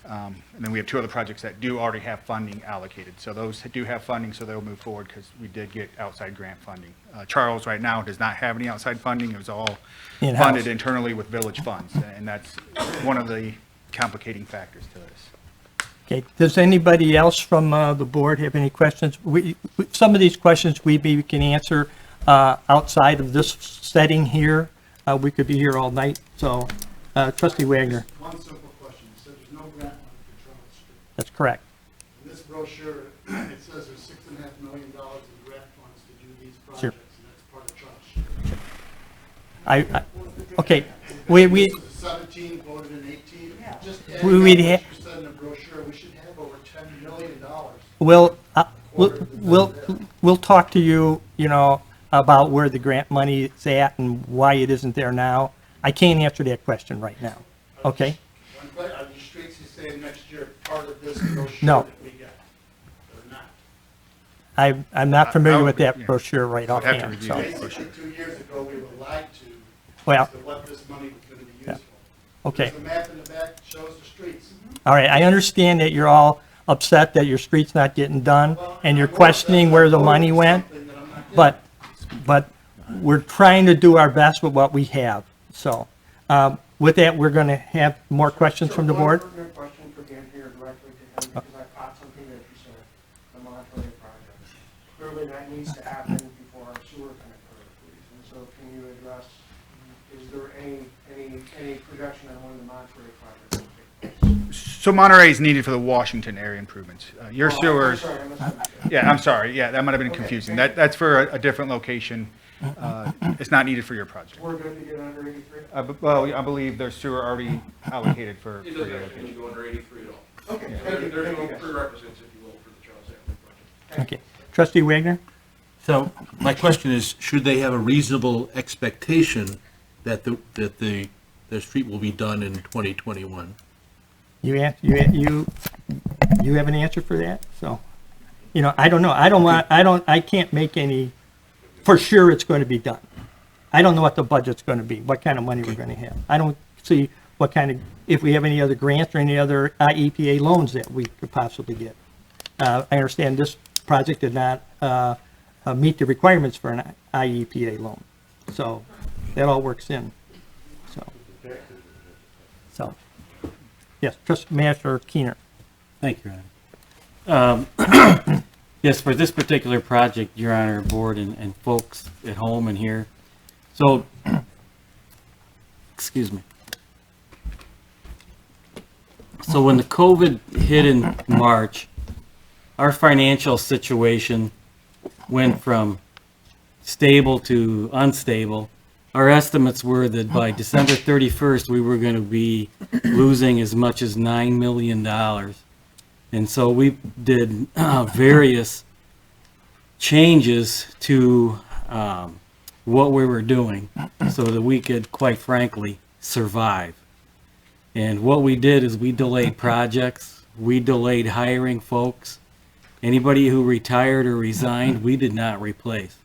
And then we have two other projects that do already have funding allocated. So those do have funding, so they'll move forward because we did get outside grant funding. Charles right now does not have any outside funding. It was all In-house. funded internally with village funds. And that's one of the complicating factors to this. Okay, does anybody else from the board have any questions? Some of these questions we can answer outside of this setting here. We could be here all night, so Trustee Wagner. One simple question. You said there's no grant money for Charles Street. That's correct. In this brochure, it says there's $6.5 million in grant funds to do these projects, Sure. and that's part of Charles Street. Okay, we This was 17, voted in 18. Just We- adding we'd up ha- what you said in the brochure, we should have over $10 million. we'll talk to you, about where the grant money is at and why it isn't there now. I can't answer that question right now, okay? Are the streets you say next year part of this brochure No. that we get? Or not? I'm not familiar with that yeah. brochure right I'd have to offhand, review so. it. Basically, 2 years ago, we were lied to Well- as to what this money was going to be used Yeah. for. Okay. There's a map in the back that shows the streets. All right, I understand that you're all upset that your street's not getting done, and you're questioning where the money went, but we're trying to do our best with what we have, so. With that, we're gonna have more questions from the board. One pertinent question for Dan here directly to him, because I caught something that you said, the Monterey project. Clearly, that needs to happen before our sewer connector, please. And so can you address, is there any projection on when the Monterey project will take place? So Monterey is needed for the Washington area improvements. Your Oh, I'm sewers, sorry, I misunderstood. yeah, I'm sorry, yeah, that might have been Okay, confusing. thank you. That's for a different location. It's not needed for your project. We're good to get under 83? Well, I believe there's sewer already allocated for It your doesn't actually location. go under 83 at all. Okay, Yeah, thank you. There's Thank you, no guys. prerequisites, if you will, for the Charles Avenue project. Okay, Trustee Wagner? So my question is, should they have a reasonable expectation that the street will be done in 2021? You have an answer for that? So, I don't know. I can't make any, for sure it's going to be done. I don't know what the budget's going to be, what kind of money we're going to have. I don't see what kind of, if we have any other grants or any other IEPA loans that we could possibly get. I understand this project did not meet the requirements for an IEPA loan. So that all works in. So, yes, Trustee Master Keener. Thank you, Your Honor. Yes, for this particular project, Your Honor, board and folks at home and here. So, excuse me. So when the COVID hit in March, our financial situation went from stable to unstable. Our estimates were that by December 31st, we were going to be losing as much as $9 million. And so we did various changes to what we were doing so that we could, quite frankly, survive. And what we did is we delayed projects, we delayed hiring folks. Anybody who retired or resigned, we did not replace.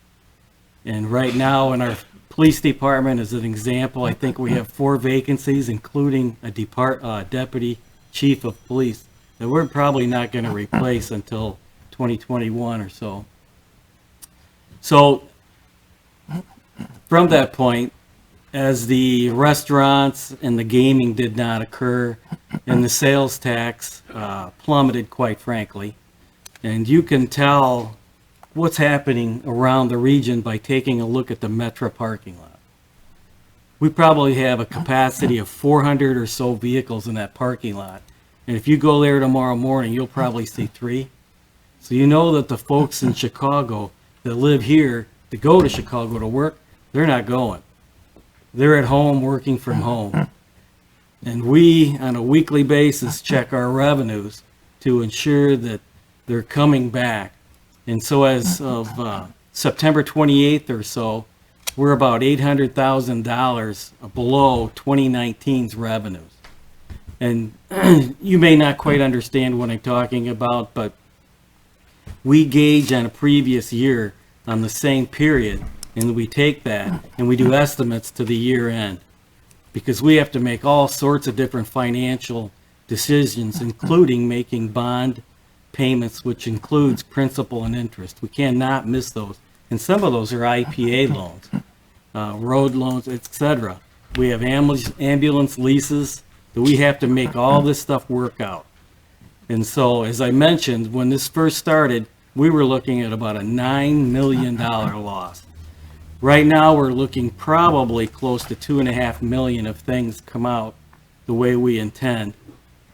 And right now in our police department, as an example, I think we have 4 vacancies, including a deputy chief of police, that we're probably not going to replace until 2021 or so. So from that point, as the restaurants and the gaming did not occur and the sales tax plummeted, quite frankly, and you can tell what's happening around the region by taking a look at the Metro parking lot. We probably have a capacity of 400 or so vehicles in that parking lot. And if you go there tomorrow morning, you'll probably see 3. So you know that the folks in Chicago that live here to go to Chicago to work, they're not going. They're at home working from home. And we, on a weekly basis, check our revenues to ensure that they're coming back. And so as of September 28th or so, we're about $800,000 below 2019's revenues. And you may not quite understand what I'm talking about, but we gauge on a previous year on the same period, and we take that and we do estimates to the year end, because we have to make all sorts of different financial decisions, including making bond payments, which includes principal and interest. We cannot miss those. And some of those are IPA loans, road loans, etc. We have ambulance leases that we have to make all this stuff work out. And so, as I mentioned, when this first started, we were looking at about a $9 million loss. Right now, we're looking probably close to $2.5 million if things come out the way we intend.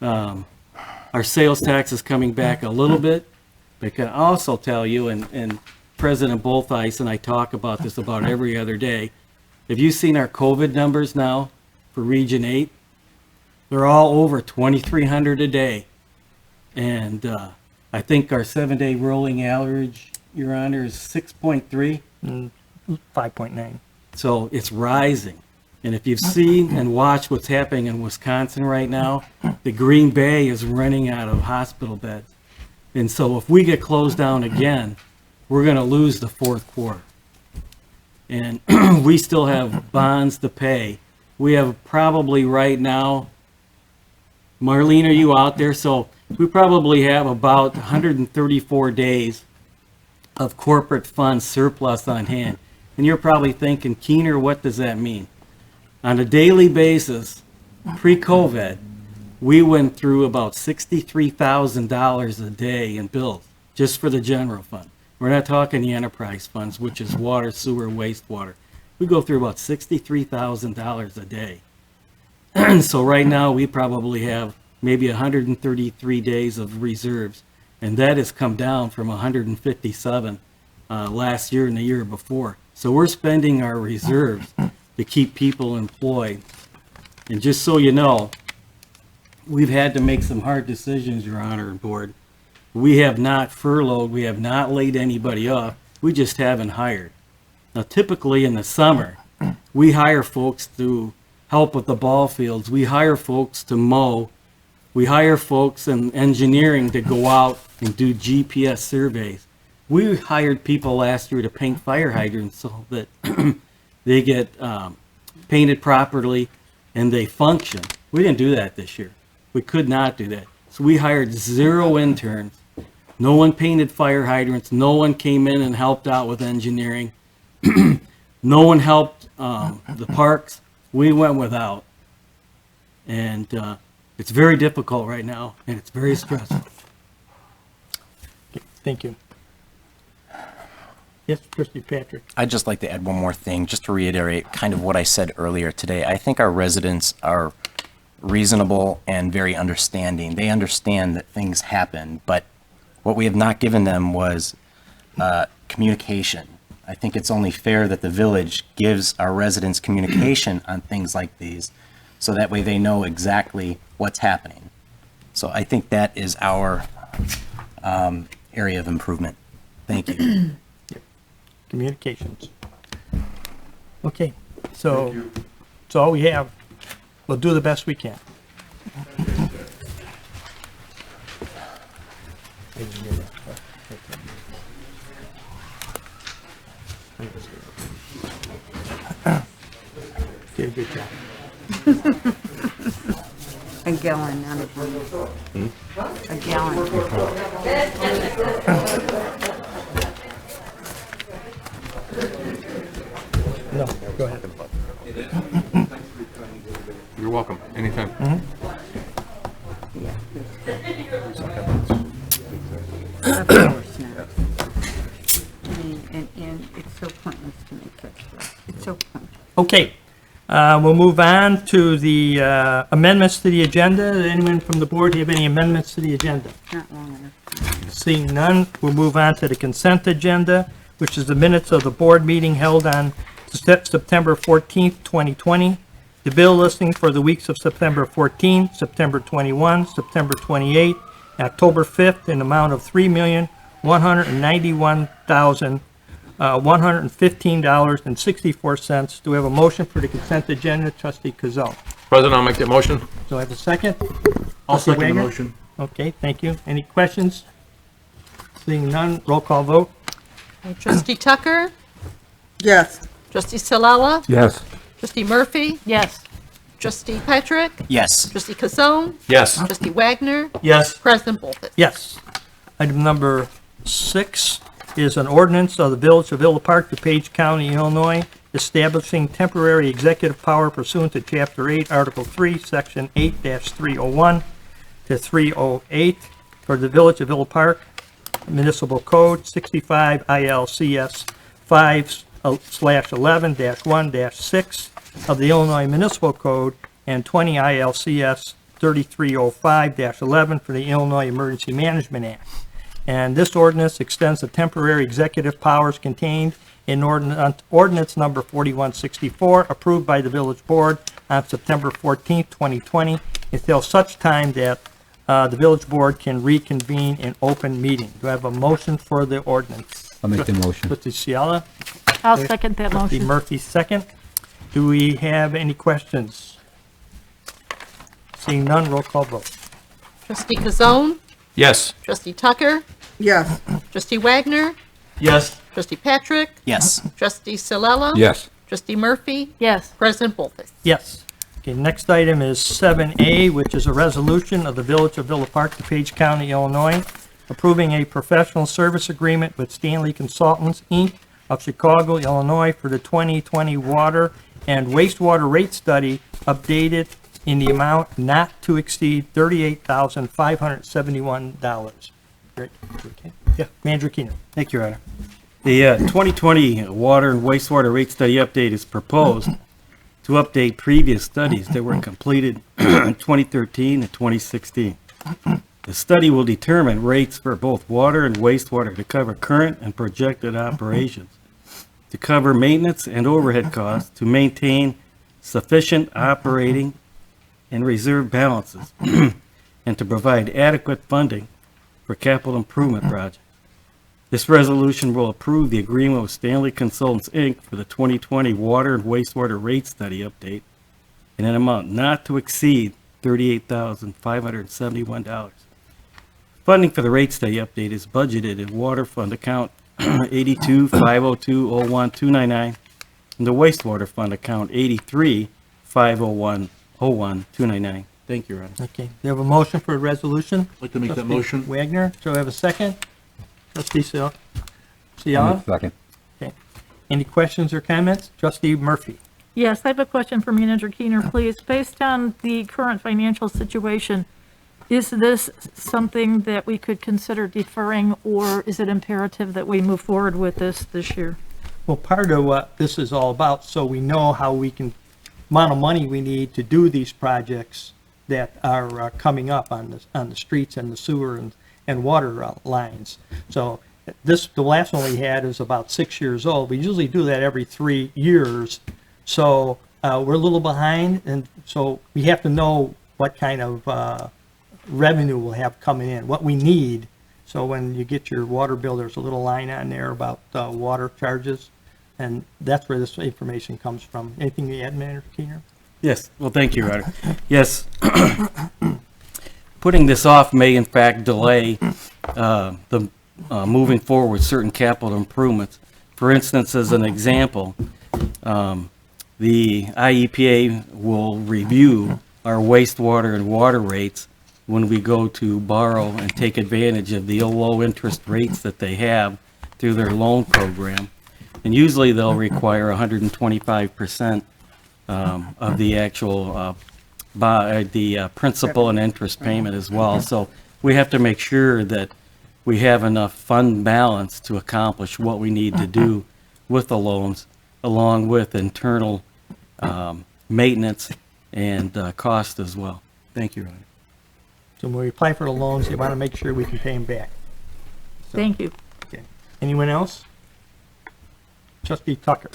Our sales tax is coming back a little bit, but I can also tell you, and President Bolthuis and I talk about this about every other day, have you seen our COVID numbers now for Region 8? They're all over 2,300 a day. And I think our 7-day rolling average, Your Honor, is 6.3? 5.9. So it's rising. And if you've seen and watched what's happening in Wisconsin right now, the Green Bay is running out of hospital beds. And so if we get closed down again, we're going to lose the fourth quarter. And we still have bonds to pay. We have probably right now, Marlene, are you out there? So we probably have about 134 days of corporate funds surplus on hand. And you're probably thinking, Keener, what does that mean? On a daily basis, pre-COVID, we went through about $63,000 a day in bills, just for the general fund. We're not talking the enterprise funds, which is water, sewer, wastewater. We go through about $63,000 a day. So right now, we probably have maybe 133 days of reserves, and that has come down from 157 last year and the year before. So we're spending our reserves to keep people employed. And just so you know, we've had to make some hard decisions, Your Honor and Board. We have not furloughed, we have not laid anybody off, we just haven't hired. Now typically in the summer, we hire folks to help with the ball fields, we hire folks to mow, we hire folks in engineering to go out and do GPS surveys. We hired people last year to paint fire hydrants so that they get painted properly and they function. We didn't do that this year. We could not do that. So we hired 0 interns. No one painted fire hydrants. No one came in and helped out with engineering. No one helped the parks. We went without. And it's very difficult right now, and it's very stressful. Thank you. Yes, Trustee Patrick. I'd just like to add one more thing, just to reiterate kind of what I said earlier today. I think our residents are reasonable and very understanding. They understand that things happen, but what we have not given them was communication. I think it's only fair that the village gives our residents communication on things like these, so that way they know exactly what's happening. So I think that is our area of improvement. Thank you. Communications. Okay, so that's all we have. We'll do the best we can. Did a good job. A gallon, not a gallon. A gallon. No, go ahead. You're welcome, anytime. Of course not. I mean, and it's so pointless to make such stuff. It's so pointless. Okay, we'll move on to the amendments to the agenda. Anyone from the board have any amendments to the agenda? Not long enough. Seeing none, we'll move on to the consent agenda, which is the minutes of the board meeting held on September 14th, 2020. The bill listing for the weeks of September 14, September 21, September 28, October 5th, in amount of $3,191,115.64. Do we have a motion for the consent agenda? Trustee Kazal. President, I'll make that motion. Do I have a second? I'll Trustee second the Wagner? motion. Okay, thank you. Any questions? Seeing none, roll call vote. Trustee Tucker? Yes. Trustee Salala? Yes. Trustee Murphy? Yes. Trustee Patrick? Yes. Trustee Kazone? Yes. Trustee Wagner? Yes. President Bolford? Yes. Item number 6 is an ordinance of the Village of Villa Park, DuPage County, Illinois, establishing temporary executive power pursuant to Chapter 8, Article 3, Section 8-301 to 308 for the Village of Villa Park, Municipal Code 65 ILCS 5/11-1-6 of the Illinois Municipal Code and 20 ILCS 3305-11 for the Illinois Emergency Management Act. And this ordinance extends the temporary executive powers contained in ordinance number 4164, approved by the village board on September 14th, 2020, until such time that the village board can reconvene in open meeting. Do I have a motion for the ordinance? I'll make the motion. Trustee Ciala? I'll second that Trustee motion. Murphy, second. Do we have any questions? Seeing none, roll call vote. Trustee Kazone? Yes. Trustee Tucker? Yes. Trustee Wagner? Yes. Trustee Patrick? Yes. Trustee Salala? Yes. Trustee Murphy? Yes. President Bolford? Yes. Okay, next item is 7A, which is a resolution of the Village of Villa Park, DuPage County, Illinois, approving a professional service agreement with Stanley Consultants, Inc. of Chicago, Illinois, for the 2020 water and wastewater rate study updated in the amount not to exceed $38,571. Great. Okay. Yeah, Manager Keener. Thank you, Your Honor. The 2020 water and wastewater rate study update is proposed to update previous studies that were completed in 2013 and 2016. The study will determine rates for both water and wastewater to cover current and projected operations, to cover maintenance and overhead costs, to maintain sufficient operating and reserve balances, and to provide adequate funding for capital improvement projects. This resolution will approve the agreement with Stanley Consultants, Inc. for the 2020 water and wastewater rate study update in an amount not to exceed $38,571. Funding for the rate study update is budgeted in water fund account 82-502-01-299 and the wastewater fund account 83-501-01-299. 299. Thank you, Your Honor. Okay, we have a motion for a resolution? I'd like to make that Trustee motion. Wagner, so we have a second? Trustee Ciala? Second. Okay. Any questions or comments? Trustee Murphy? Yes, I have a question for Manager Keener, please. Based on the current financial situation, is this something that we could consider deferring, or is it imperative that we move forward with this year? Well, part of what this is all about, so we know how we can, amount of money we need to do these projects that are coming up on the streets and the sewer and water lines. So the last one we had is about 6 years old. We usually do that every 3 years. So we're a little behind, and so we have to know what kind of revenue we'll have coming in, what we need. So when you get your water bill, there's a little line on there about water charges, and that's where this information comes from. Anything to add, Manager Keener? Yes, well, thank you, Your Honor. Yes, putting this off may in fact delay the moving forward with certain capital improvements. For instance, as an example, the IEPA will review our wastewater and water rates when we go to borrow and take advantage of the low interest rates that they have through their loan program. And usually they'll require 125% of the actual the principal and interest payment as well. So we have to make sure that we have enough fund balance to accomplish what we need to do with the loans, along with internal maintenance and cost as well. Thank you, Ron. So when we apply for the loans, you want to make sure we can pay them back. So, Thank you. okay. Anyone else? Trustee Tucker.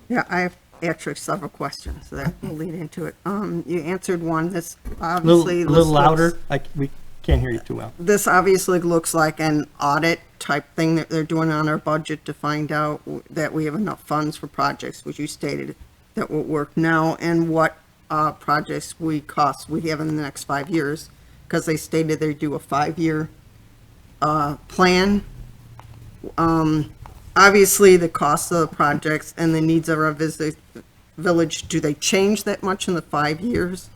Yeah, I have actually several questions that will lead into it. You answered one. This obviously A little louder. We can't hear you too well. This obviously looks like an audit type thing that they're doing on our budget to find out that we have enough funds for projects, which you stated that will work now, and what projects we have in the next 5 years, because they stated they do a 5-year plan. Obviously, the cost of the projects and the needs of our village, do they change that much in the 5 years?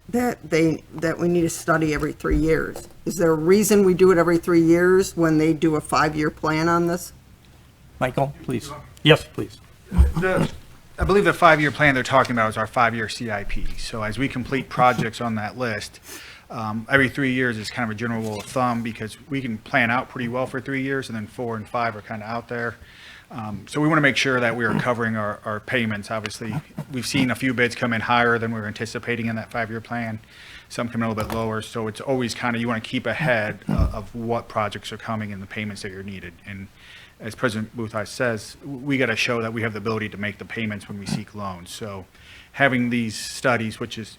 That we need to study every 3 years? Is there a reason we do it every 3 years when they do a 5-year plan on this? Michael, please. Yes, please. I believe the 5-year plan they're talking about is our 5-year CIP. So as we complete projects on that list, every 3 years is kind of a general rule of thumb, because we can plan out pretty well for 3 years, and then 4 and 5 are kind of out there. So we want to make sure that we are covering our payments. Obviously, we've seen a few bids come in higher than we were anticipating in that 5-year plan. Some come in a little bit lower. So it's always kind of, you want to keep ahead of what projects are coming and the payments that are needed. And as President Boothheis says, we got to show that we have the ability to make the payments when we seek loans. So having these studies, which is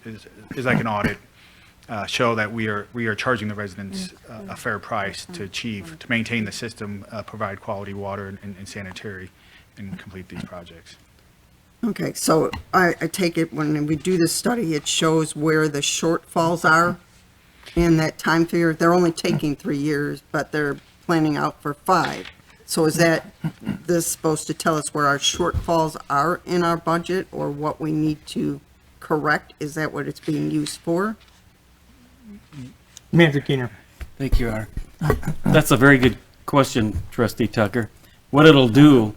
like an audit, show that we are charging the residents a fair price to maintain the system, provide quality water and sanitary, and complete these projects. Okay, so I take it when we do this study, it shows where the shortfalls are in that time period. They're only taking 3 years, but they're planning out for 5. So is this supposed to tell us where our shortfalls are in our budget, or what we need to correct? Is that what it's being used for? Manager Keener. Thank you, Art. That's a very good question, Trustee Tucker. What it'll do,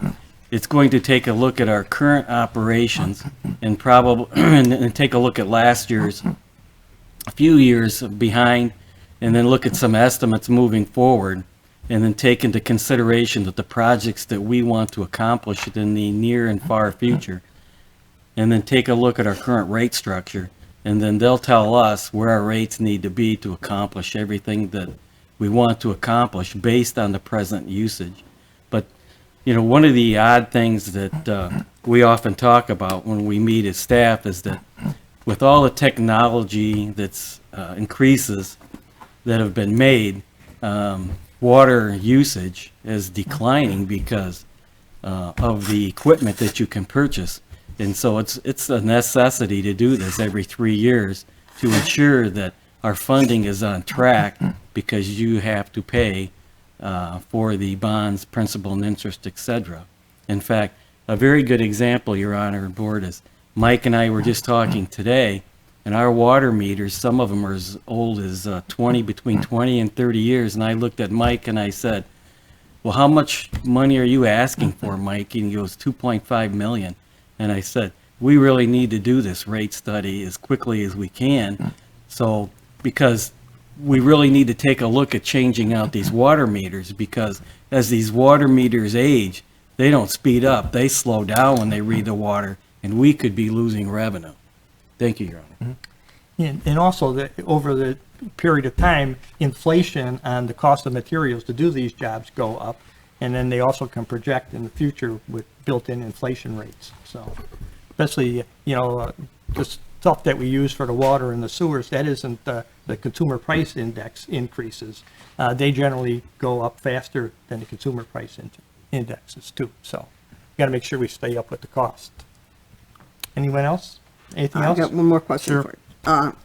it's going to take a look at our current operations and probably and take a look at last year's, a few years behind, and then look at some estimates moving forward, and then take into consideration that the projects that we want to accomplish in the near and far future, and then take a look at our current rate structure, and then they'll tell us where our rates need to be to accomplish everything that we want to accomplish based on the present usage. But, you know, one of the odd things that we often talk about when we meet as staff is that with all the technology that's increases that have been made, water usage is declining because of the equipment that you can purchase. And so it's a necessity to do this every 3 years to ensure that our funding is on track, because you have to pay for the bonds, principal and interest, etc. In fact, a very good example, Your Honor and Board, is Mike and I were just talking today And our water meters, some of them are as old as between 20 and 30 years. And I looked at Mike and I said, well, how much money are you asking for, Mike? And he goes, 2.5 million. And I said, we really need to do this rate study as quickly as we can. So, because we really need to take a look at changing out these water meters, because as these water meters age, they don't speed up. They slow down when they read the water, and we could be losing revenue. Thank you, Your Honor. And also, over the period of time, inflation on the cost of materials to do these jobs go up, and then they also can project in the future with built-in inflation rates. So, especially, the stuff that we use for the water and the sewers, that isn't the consumer price index increases. They generally go up faster than the consumer price indexes too. So, we got to make sure we stay up with the cost. Anyone else? Anything else? I got one more question Sure. for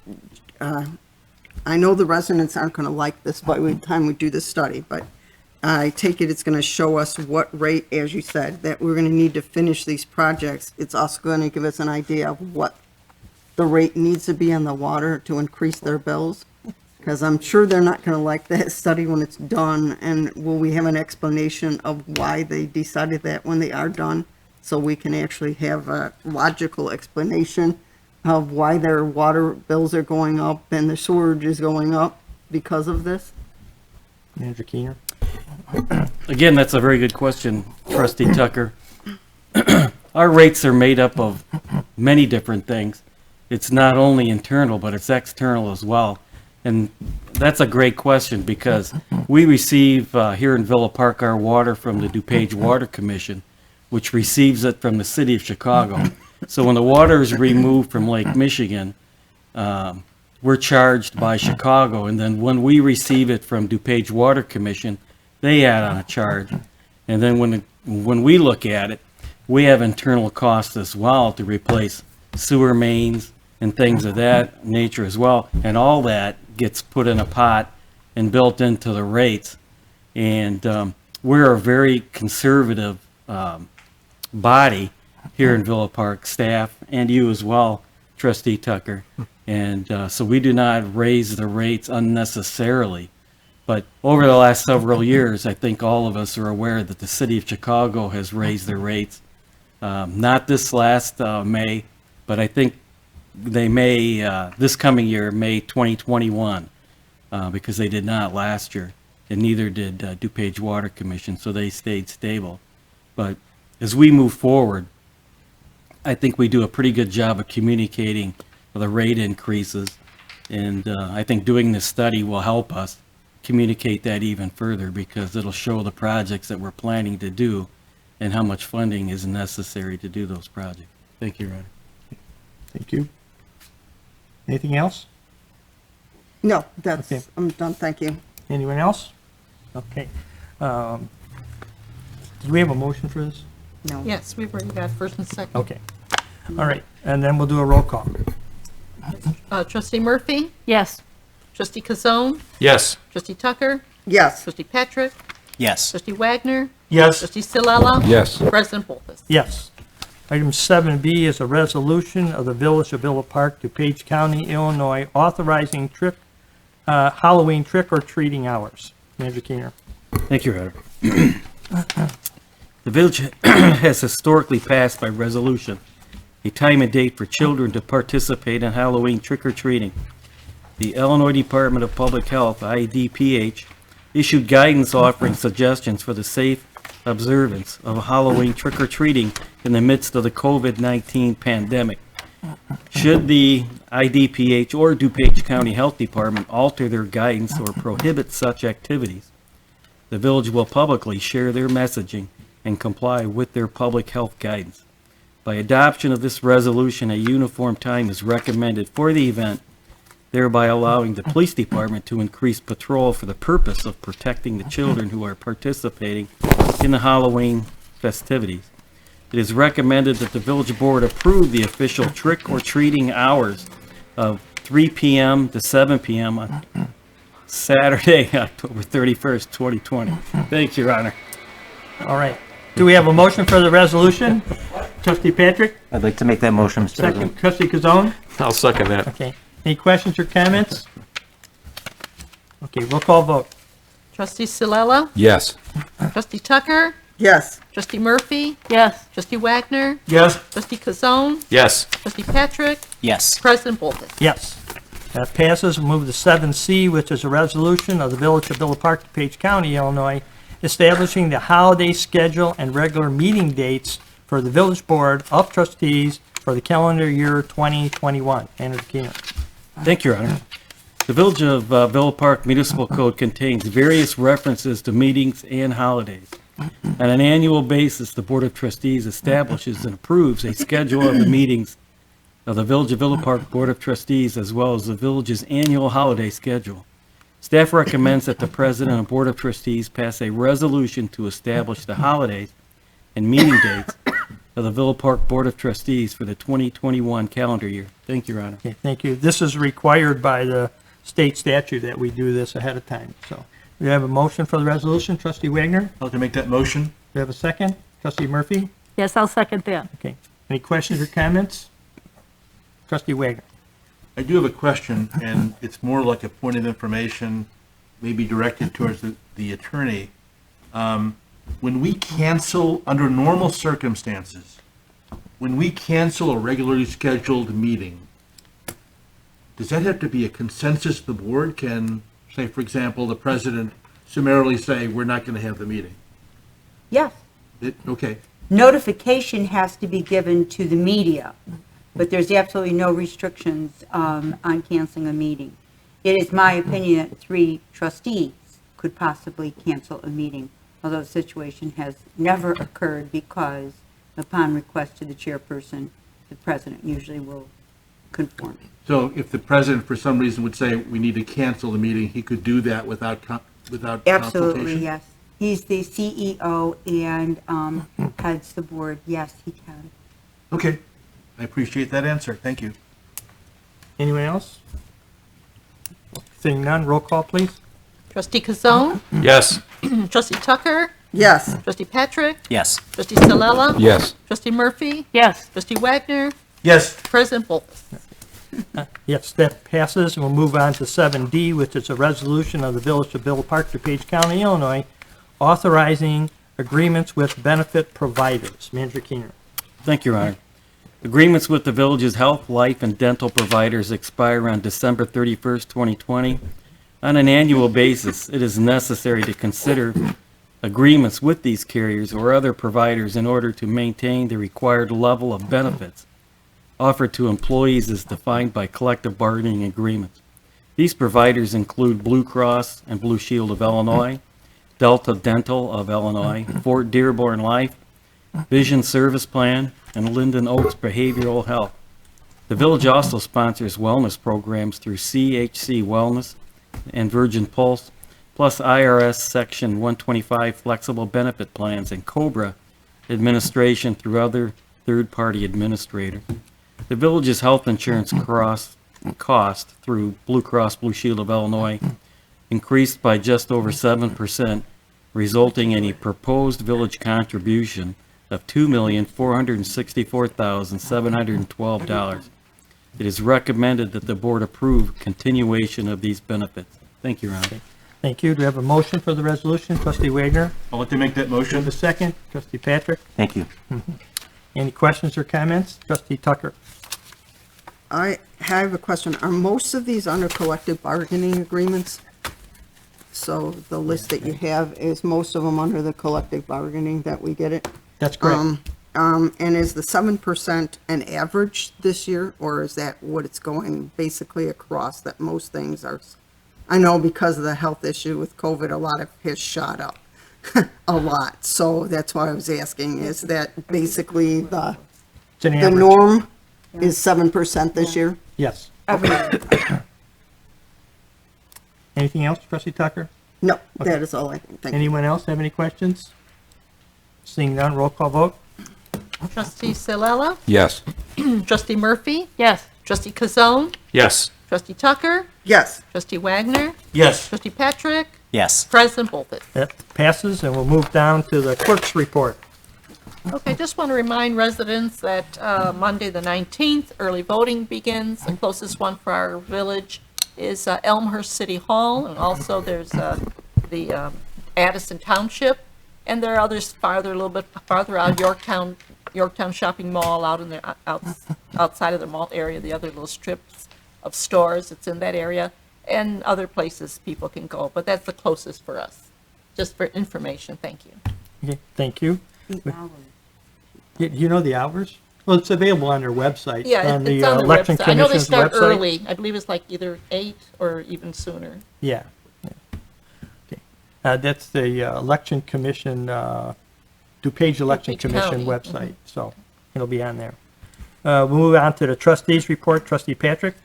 you. I know the residents aren't going to like this by the time we do the study, but I take it it's going to show us what rate, as you said, that we're going to need to finish these projects. It's also going to give us an idea of what the rate needs to be on the water to increase their bills. Because I'm sure they're not going to like that study when it's done. And will we have an explanation of why they decided that when they are done? So we can actually have a logical explanation of why their water bills are going up and the sewerage is going up because of this? Manager Keener? Again, that's a very good question, Trustee Tucker. Our rates are made up of many different things. It's not only internal, but it's external as well. And that's a great question, because we receive here in Villa Park our water from the DuPage Water Commission, which receives it from the city of Chicago. So when the water is removed from Lake Michigan, we're charged by Chicago, and then when we receive it from DuPage Water Commission, they add on a charge. And then when we look at it, we have internal costs as well to replace sewer mains and things of that nature as well. And all that gets put in a pot and built into the rates. And we're a very conservative body here in Villa Park, staff, and you as well, Trustee Tucker. And so we do not raise the rates unnecessarily. But over the last several years, I think all of us are aware that the city of Chicago has raised their rates. Not this last May, but I think they may, this coming year, May 2021, because they did not last year, and neither did DuPage Water Commission, so they stayed stable. But as we move forward, I think we do a pretty good job of communicating the rate increases, and I think doing this study will help us communicate that even further, because it'll show the projects that we're planning to do and how much funding is necessary to do those projects. Thank you, Your Honor. Thank you. Anything else? No, that's, Okay. I'm done, thank you. Anyone else? Okay. Do we have a motion for this? No. Yes, we've already got first and second. Okay. All right, and then we'll do a roll call. Trustee Murphy? Yes. Trustee Kazone? Yes. Trustee Tucker? Yes. Trustee Patrick? Yes. Trustee Wagner? Yes. Trustee Silella? Yes. President Polfus? Yes. Item 7B is a resolution of the Village of Villa Park, DuPage County, Illinois, authorizing Halloween trick-or-treating hours. Manager Keener. Thank you, Your Honor. The village has historically passed by resolution a time and date for children to participate in Halloween trick-or-treating. The Illinois Department of Public Health, IDPH, issued guidance offering suggestions for the safe observance of Halloween trick-or-treating in the midst of the COVID-19 pandemic. Should the IDPH or DuPage County Health Department alter their guidance or prohibit such activities, the village will publicly share their messaging and comply with their public health guidance. By adoption of this resolution, a uniform time is recommended for the event, thereby allowing the police department to increase patrol for the purpose of protecting the children who are participating in the Halloween festivities. It is recommended that the village board approve the official trick-or-treating hours of 3 p.m. to 7 p.m. on Saturday, October 31st, 2020. Thank you, Your Honor. All right. Do we have a motion for the resolution? Trustee Patrick? I'd like to make that motion, Mr. President. Second, trustee Kazone? I'll second that. Okay. Any questions or comments? Okay, roll call vote. Trustee Silella? Yes. Trustee Tucker? Yes. Trustee Murphy? Yes. Trustee Wagner? Yes. Trustee Kazone? Yes. Trustee Patrick? Yes. President Bolton? Yes. That passes. We'll move to 7C, which is a resolution of the Village of Villa Park, DePage County, Illinois, establishing the holiday schedule and regular meeting dates for the Village Board of Trustees for the calendar year 2021. Manager Keener. Thank you, Your Honor. The Village of Villa Park Municipal Code contains various references to meetings and holidays. On an annual basis, the Board of Trustees establishes and approves a schedule of the meetings of the Village of Villa Park Board of Trustees, as well as the village's annual holiday schedule. Staff recommends that the President and Board of Trustees pass a resolution to establish the holidays and meeting dates of the Villa Park Board of Trustees for the 2021 calendar year. Thank you, Your Honor. Okay, thank you. This is required by the state statute that we do this ahead of time. So we have a motion for the resolution. Trustee Wagner? I'd like to make that motion. Do we have a second? Trustee Murphy? Yes, I'll second that. Okay. Any questions or comments? Trustee Wagner? I do have a question, and it's more like a point of information, maybe directed towards the attorney. When we cancel, under normal circumstances, when we cancel a regularly scheduled meeting, does that have to be a consensus the board? Can, say, for example, the president summarily say, we're not going to have the meeting? Yes. Okay. Notification has to be given to the media, but there's absolutely no restrictions on canceling a meeting. It is my opinion that 3 trustees could possibly cancel a meeting, although the situation has never occurred because upon request to the chairperson, the president usually will conform. So if the president, for some reason, would say we need to cancel the meeting, he could do that without Absolutely, consultation? yes. He's the CEO and heads the board. Yes, he can. Okay. I appreciate that answer. Thank you. Anyone else? Seeing none, roll call, please. Trustee Kazone? Yes. Trustee Tucker? Yes. Trustee Patrick? Yes. Trustee Silella? Yes. Trustee Murphy? Yes. Trustee Wagner? Yes. President Bolton? Yes, that passes, and we'll move on to 7D, which is a resolution of the Village of Villa Park, DePage County, Illinois, authorizing agreements with benefit providers. Manager Keener. Thank you, Your Honor. Agreements with the village's health, life, and dental providers expire on December 31st, 2020. On an annual basis, it is necessary to consider agreements with these carriers or other providers in order to maintain the required level of benefits offered to employees as defined by collective bargaining agreements. These providers include Blue Cross and Blue Shield of Illinois, Delta Dental of Illinois, Fort Dearborn Life, Vision Service Plan, and Linden Oaks Behavioral Health. The village also sponsors wellness programs through CHC Wellness and Virgin Pulse, plus IRS Section 125 flexible benefit plans and COBRA administration through other third-party administrators. The village's health insurance cost through Blue Cross Blue Shield of Illinois increased by just over 7%, resulting in a proposed village contribution of $2,464,712. It is recommended that the board approve continuation of these benefits. Thank you, Your Honor. Thank you. Do we have a motion for the resolution? Trustee Wagner? I'll let you make that motion. The second. Trustee Patrick? Thank you. Any questions or comments? Trustee Tucker? I have a question. Are most of these under collective bargaining agreements? So the list that you have, is most of them under the collective bargaining that we get it? That's correct. And is the 7% an average this year, or is that what it's going basically across, that most things are? I know because of the health issue with COVID, a lot of it has shot up a lot. So that's why I was asking, is that basically the norm is 7% this year? Yes. Okay. Anything else, Trustee Tucker? No, Okay. that is all I think. Thank you. Anyone else have any questions? Seeing none, roll call vote. Trustee Silella? Yes. Trustee Murphy? Yes. Trustee Kazone? Yes. Trustee Tucker? Yes. Trustee Wagner? Yes. Trustee Patrick? Yes. President Bolton? That passes, and we'll move down to the clerk's report. Okay, just want to remind residents that Monday, the 19th, early voting begins. The closest one for our village is Elmhurst City Hall, and also there's the Addison Township, and there are others farther, a little bit farther out, Yorktown Shopping Mall out in the outside of the mall area, the other little strips of stores. It's in that area, and other places people can go, but that's the closest for us. Just for information, thank you. Okay, thank you. You know the hours? Well, it's available on their website. Yeah, on the it's on the Election website. I know they Commission's start website. early. I believe it's like either 8 or even sooner. Yeah. Okay. That's the Election Commission, DuPage Election DuPage Commission County. website, so it'll be on there. We'll move on to the trustees report. Trustee Patrick?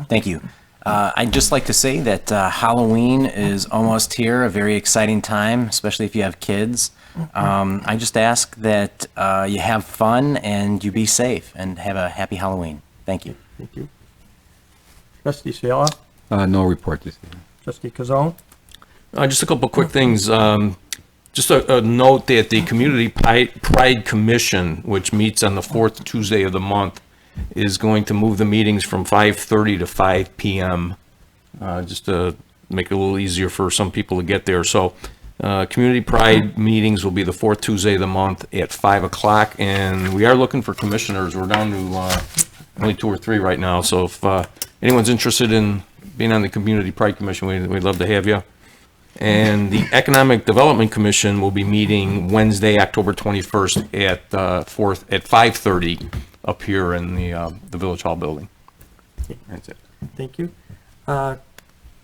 Thank you. I'd just like to say that Halloween is almost here, a very exciting time, especially if you have kids. I just ask that you have fun and you be safe and have a happy Halloween. Thank you. Thank you. Trustee Sala? No report this evening. Trustee Kazone? Just a couple quick things. Just a note that the Community Pride Commission, which meets on the fourth Tuesday of the month, is going to move the meetings from 5:30 to 5 p.m. Just to make it a little easier for some people to get there. So Community Pride meetings will be the fourth Tuesday of the month at 5 o'clock, and we are looking for commissioners. We're down to only 2 or 3 right now, so if anyone's interested in being on the Community Pride Commission, we'd love to have you. And the Economic Development Commission will be meeting Wednesday, October 21st at 5:30 up here in the Village Hall building. That's it. Thank you.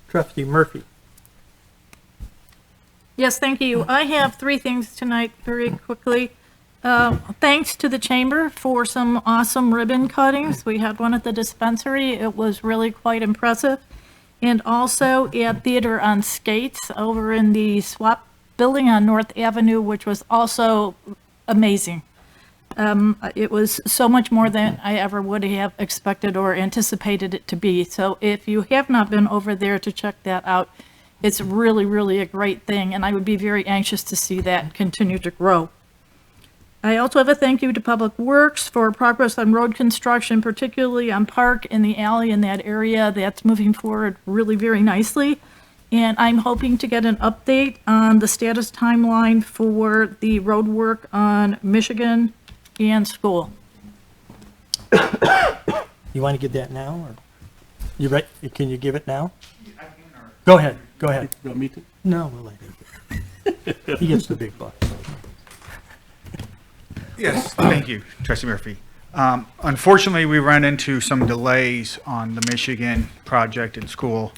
Trustee Murphy? Yes, thank you. I have 3 things tonight very quickly. Thanks to the chamber for some awesome ribbon cuttings. We had one at the dispensary. It was really quite impressive. And also at Theater on Skates over in the SWAP building on North Avenue, which was also amazing. It was so much more than I ever would have expected or anticipated it to be. So if you have not been over there to check that out, it's really, really a great thing, and I would be very anxious to see that continue to grow. I also have a thank you to Public Works for progress on road construction, particularly on Park and the alley in that area. That's moving forward really very nicely. And I'm hoping to get an update on the status timeline for the road work on Michigan and School. You want to give that now, or you ready? Can you give it now? Go ahead. Go ahead. You want me to? No, we'll let him. He gets the big bucks. Yes, thank you, Trustee Murphy. Unfortunately, we ran into some delays on the Michigan project in School.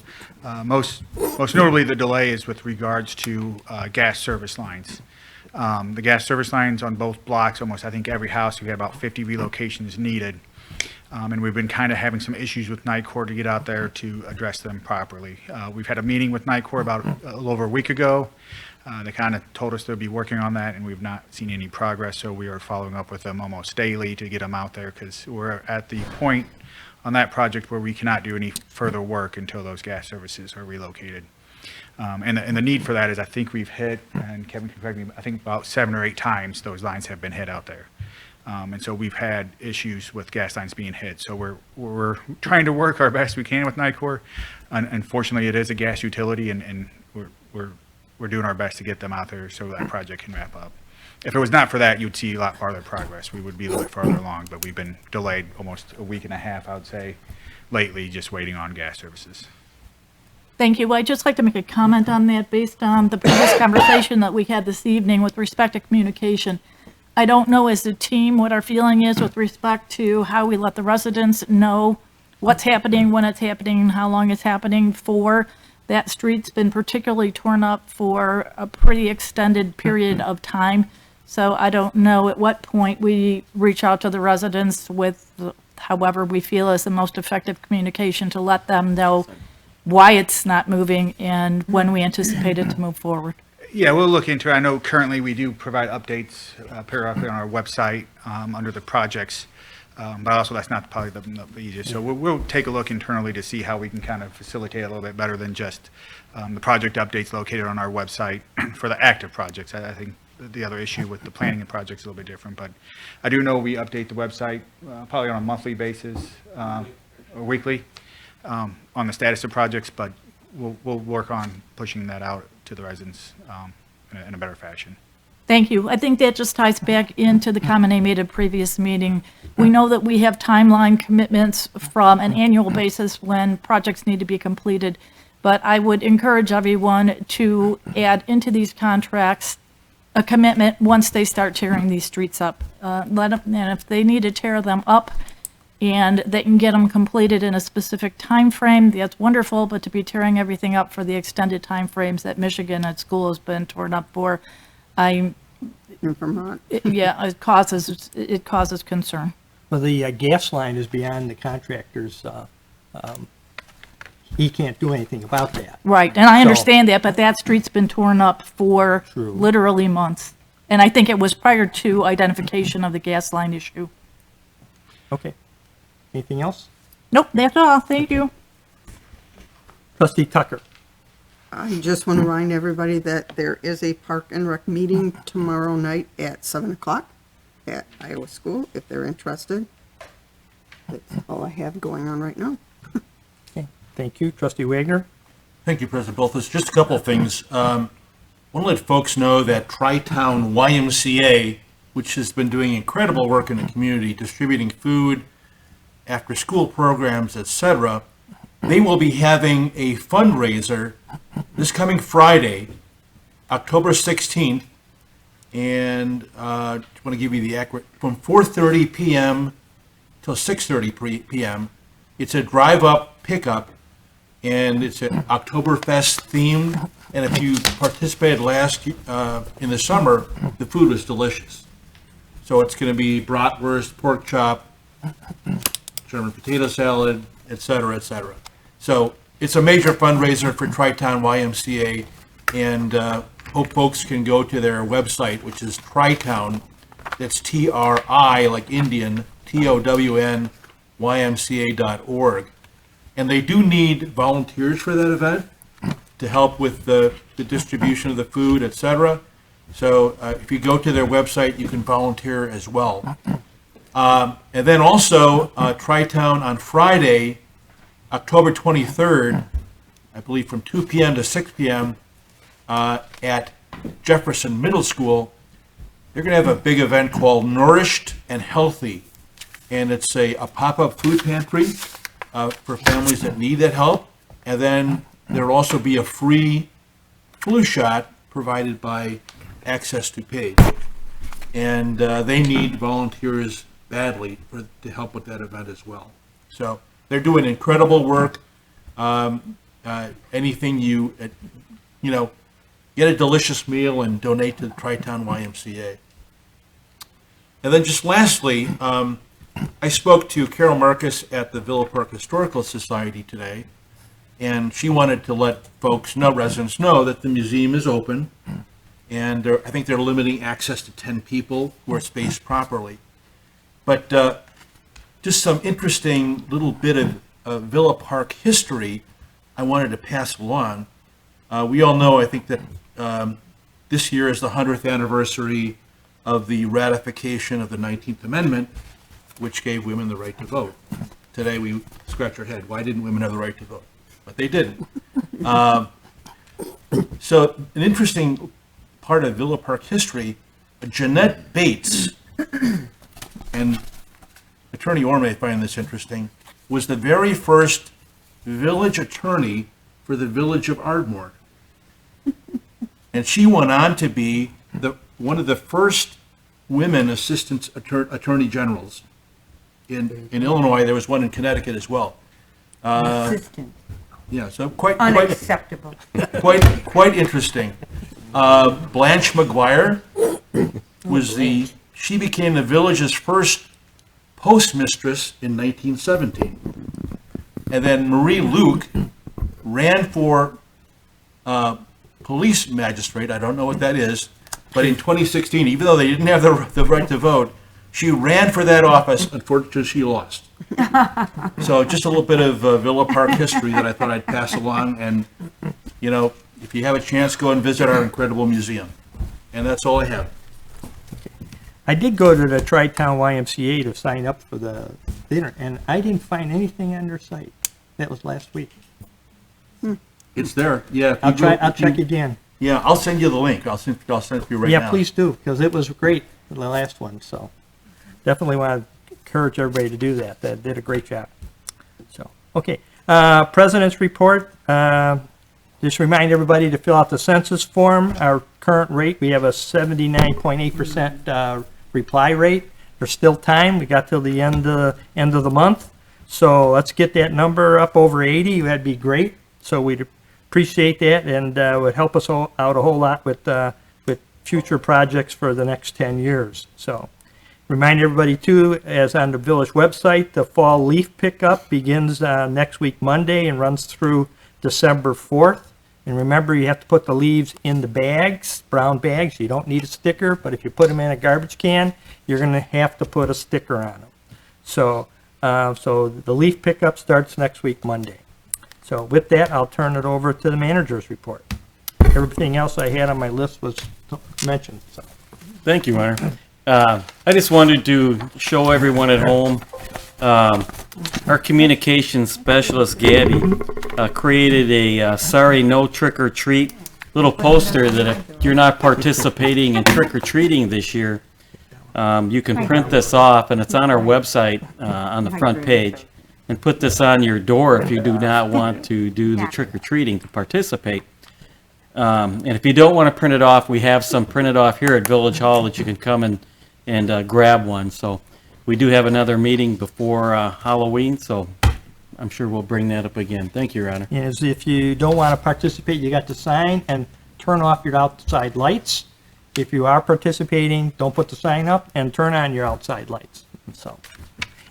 Most notably, the delay is with regards to gas service lines. The gas service lines on both blocks, almost I think every house, we had about 50 relocations needed. And we've been kind of having some issues with NICOR to get out there to address them properly. We've had a meeting with NICOR about a little over a week ago. They kind of told us they'll be working on that, and we've not seen any progress, so we are following up with them almost daily to get them out there, because we're at the point on that project where we cannot do any further work until those gas services are relocated. And the need for that is, I think we've hit, and Kevin can correct me, I think about 7 or 8 times those lines have been hit out there. And so we've had issues with gas lines being hit. So we're trying to work our best we can with NICOR. Unfortunately, it is a gas utility, and we're doing our best to get them out there so that project can wrap up. If it was not for that, you'd see a lot farther progress. We would be a little bit farther along, but we've been delayed almost a week and a half, I would say, lately, just waiting on gas services. Thank you. I'd just like to make a comment on that based on the previous conversation that we had this evening with respect to communication. I don't know as a team what our feeling is with respect to how we let the residents know what's happening, when it's happening, and how long it's happening for. That street's been particularly torn up for a pretty extended period of time. So I don't know at what point we reach out to the residents with however we feel is the most effective communication to let them know why it's not moving and when we anticipate it to move forward. Yeah, we'll look into it. I know currently we do provide updates periodically on our website under the projects, but also that's not probably the easiest. So we'll take a look internally to see how we can kind of facilitate a little bit better than just the project updates located on our website for the active projects. I think the other issue with the planning and projects is a little bit different, but I do know we update the website probably on a monthly basis or weekly on the status of projects, but we'll work on pushing that out to the residents in a better fashion. Thank you. I think that just ties back into the comment I made at a previous meeting. We know that we have timeline commitments from an annual basis when projects need to be completed, but I would encourage everyone to add into these contracts a commitment once they start tearing these streets up. And if they need to tear them up and they can get them completed in a specific time frame, that's wonderful, but to be tearing everything up for the extended time frames that Michigan at school has been torn up for, In Vermont. it causes concern. Well, the gas line is beyond the contractor's, he can't do anything about that. Right, and I So- understand that, but that street's been torn up for True. literally months. And I think it was prior to identification of the gas line issue. Okay. Anything else? Nope, that's all. Thank you. Trustee Tucker. I just want to remind everybody that there is a Park and Rec meeting tomorrow night at 7 o'clock at Iowa School, if they're interested. That's all I have going on right now. Okay, thank you. Trustee Wagner? Thank you, President Bolthus. Just a couple of things. Want to let folks know that Tri-Town YMCA, which has been doing incredible work in the community, distributing food, after-school programs, etc., they will be having a fundraiser this coming Friday, October 16th, and I want to give you the accurate, from 4:30 p.m. till 6:30 p.m. It's a drive-up pickup, and it's an Oktoberfest themed. And if you participated last in the summer, the food was delicious. So it's going to be bratwurst, pork chop, German potato salad, et cetera, et cetera. So it's a major fundraiser for Tri-Town YMCA, and hope folks can go to their website, which is Tri-Town, that's T-R-I, like Indian, T-O-W-N, YMCA.org. And they do need volunteers for that event to help with the distribution of the food, et cetera. So if you go to their website, you can volunteer as well. And then also, Tri-Town on Friday, October 23rd, I believe from 2 p.m. to 6 p.m. At Jefferson Middle School, they're going to have a big event called Nourished and Healthy. And it's a pop-up food pantry for families that need that help. And then there'll also be a free flu shot provided by Access to Page. And they need volunteers badly to help with that event as well. So they're doing incredible work. Anything get a delicious meal and donate to the Tri-Town YMCA. And then just lastly, I spoke to Carol Marcus at the Villa Park Historical Society today, and she wanted to let residents know that the museum is open, and I think they're limiting access to 10 people who are spaced properly. But just some interesting little bit of Villa Park history I wanted to pass along. We all know, I think, that this year is the 100th anniversary of the ratification of the 19th Amendment, which gave women the right to vote. Today we scratch our head, why didn't women have the right to vote? But they didn't. So an interesting part of Villa Park history, Jeanette Bates, and Attorney Orr may find this interesting, was the very first village attorney for the village of Ardmore. And she went on to be one of the first women assistant attorney generals. In Illinois, there was one in Connecticut as well. Assistant. Yeah, so quite Unacceptable. quite interesting. Blanche McGuire she became the village's first postmistress in 1917. And then Marie Luke ran for police magistrate. I don't know what that is, but in 2016, even though they didn't have the right to vote, she ran for that office. Unfortunately, she lost. So just a little bit of Villa Park history that I thought I'd pass along. And, if you have a chance, go and visit our incredible museum. And that's all I have. I did go to the Tri-Town YMCA to sign up for the dinner, and I didn't find anything on their site. That was last week. It's there, yeah. if you I'll go- try, if I'll you- check again. Yeah, I'll send you the link. I'll send it to you right now. Yeah, please do, because it was great, the last one, so definitely want to encourage everybody to do that. That did a great job. So, okay, President's report. Just remind everybody to fill out the census form. Our current rate, we have a 79.8% reply rate. There's still time. We got till the end of the month. So let's get that number up over 80. That'd be great. So we'd appreciate that, and would help us out a whole lot with future projects for the next 10 years. So remind everybody too, as on the village website, the fall leaf pickup begins next week Monday and runs through December 4th. And remember, you have to put the leaves in the bags, brown bags. You don't need a sticker, but if you put them in a garbage can, you're going to have to put a sticker on them. So, so the leaf pickup starts next week Monday. So with that, I'll turn it over to the manager's report. Everything else I had on my list was mentioned, so. Thank you, Warner. I just wanted to show everyone at home, our communications specialist, Gabby, created a sorry, no trick or treat little poster that if you're not participating in trick or treating this year, you can print this off, and it's on our website on the front page, and put this on your door if you do not want to do the trick or treating to participate. And if you don't want to print it off, we have some printed off here at Village Hall that you can come and grab one. So we do have another meeting before Halloween, so I'm sure we'll bring that up again. Thank you, Your Honor. Is if you don't want to participate, you got to sign and turn off your outside lights. If you are participating, don't put the sign up and turn on your outside lights. So,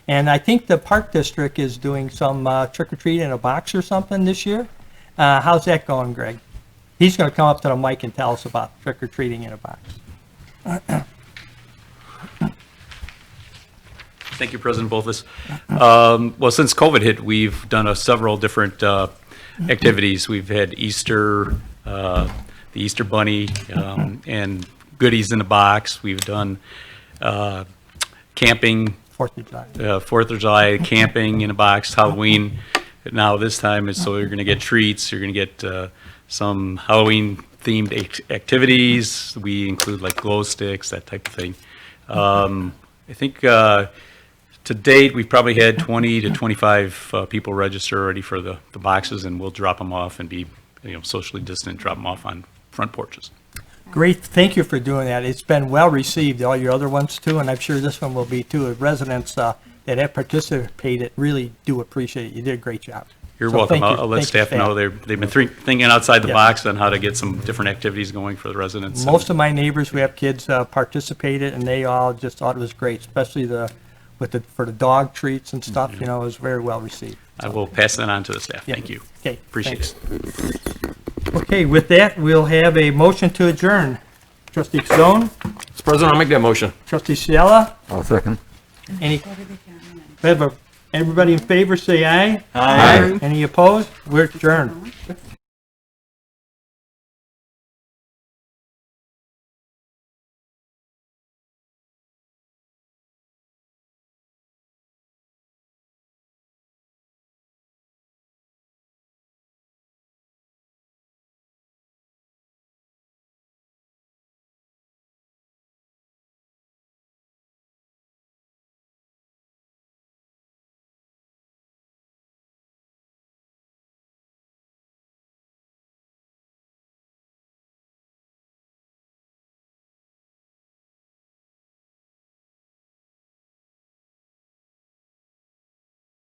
and I think the Park District is doing some trick or treat in a box or something this year. How's that going, Greg? He's going to come up to the mic and tell us about trick or treating in a box. Thank you, President Bolfus. Well, since COVID hit, we've done several different activities. We've had Easter, the Easter Bunny, and goodies in a box. We've done camping. 4th of July. 4th of July, camping in a box, Halloween. Now this time is so you're going to get treats. You're going to get some Halloween-themed activities. We include like glow sticks, that type of thing. I think to date, we've probably had 20 to 25 people register already for the boxes, and we'll drop them off and be socially distant, drop them off on front porches. Great, thank you for doing that. It's been well received, all your other ones too, and I'm sure this one will be too. Residents that have participated really do appreciate it. You did a great job. You're So welcome. thank you. I'll let Thank you, staff know they've been thinking outside the box on how to get some different activities going for the residents. Most of my neighbors who have kids participated, and they all just thought it was great, especially for the dog treats and stuff. It was very well received. I will pass that on to the staff. Yeah. Thank you. Okay, Appreciate thanks. it. Okay, with that, we'll have a motion to adjourn. Trustee Stone, Mr. President, I'll make that motion. Trustee Ciela, I'll second. everybody in favor, say aye. Aye. Any opposed? We're adjourned.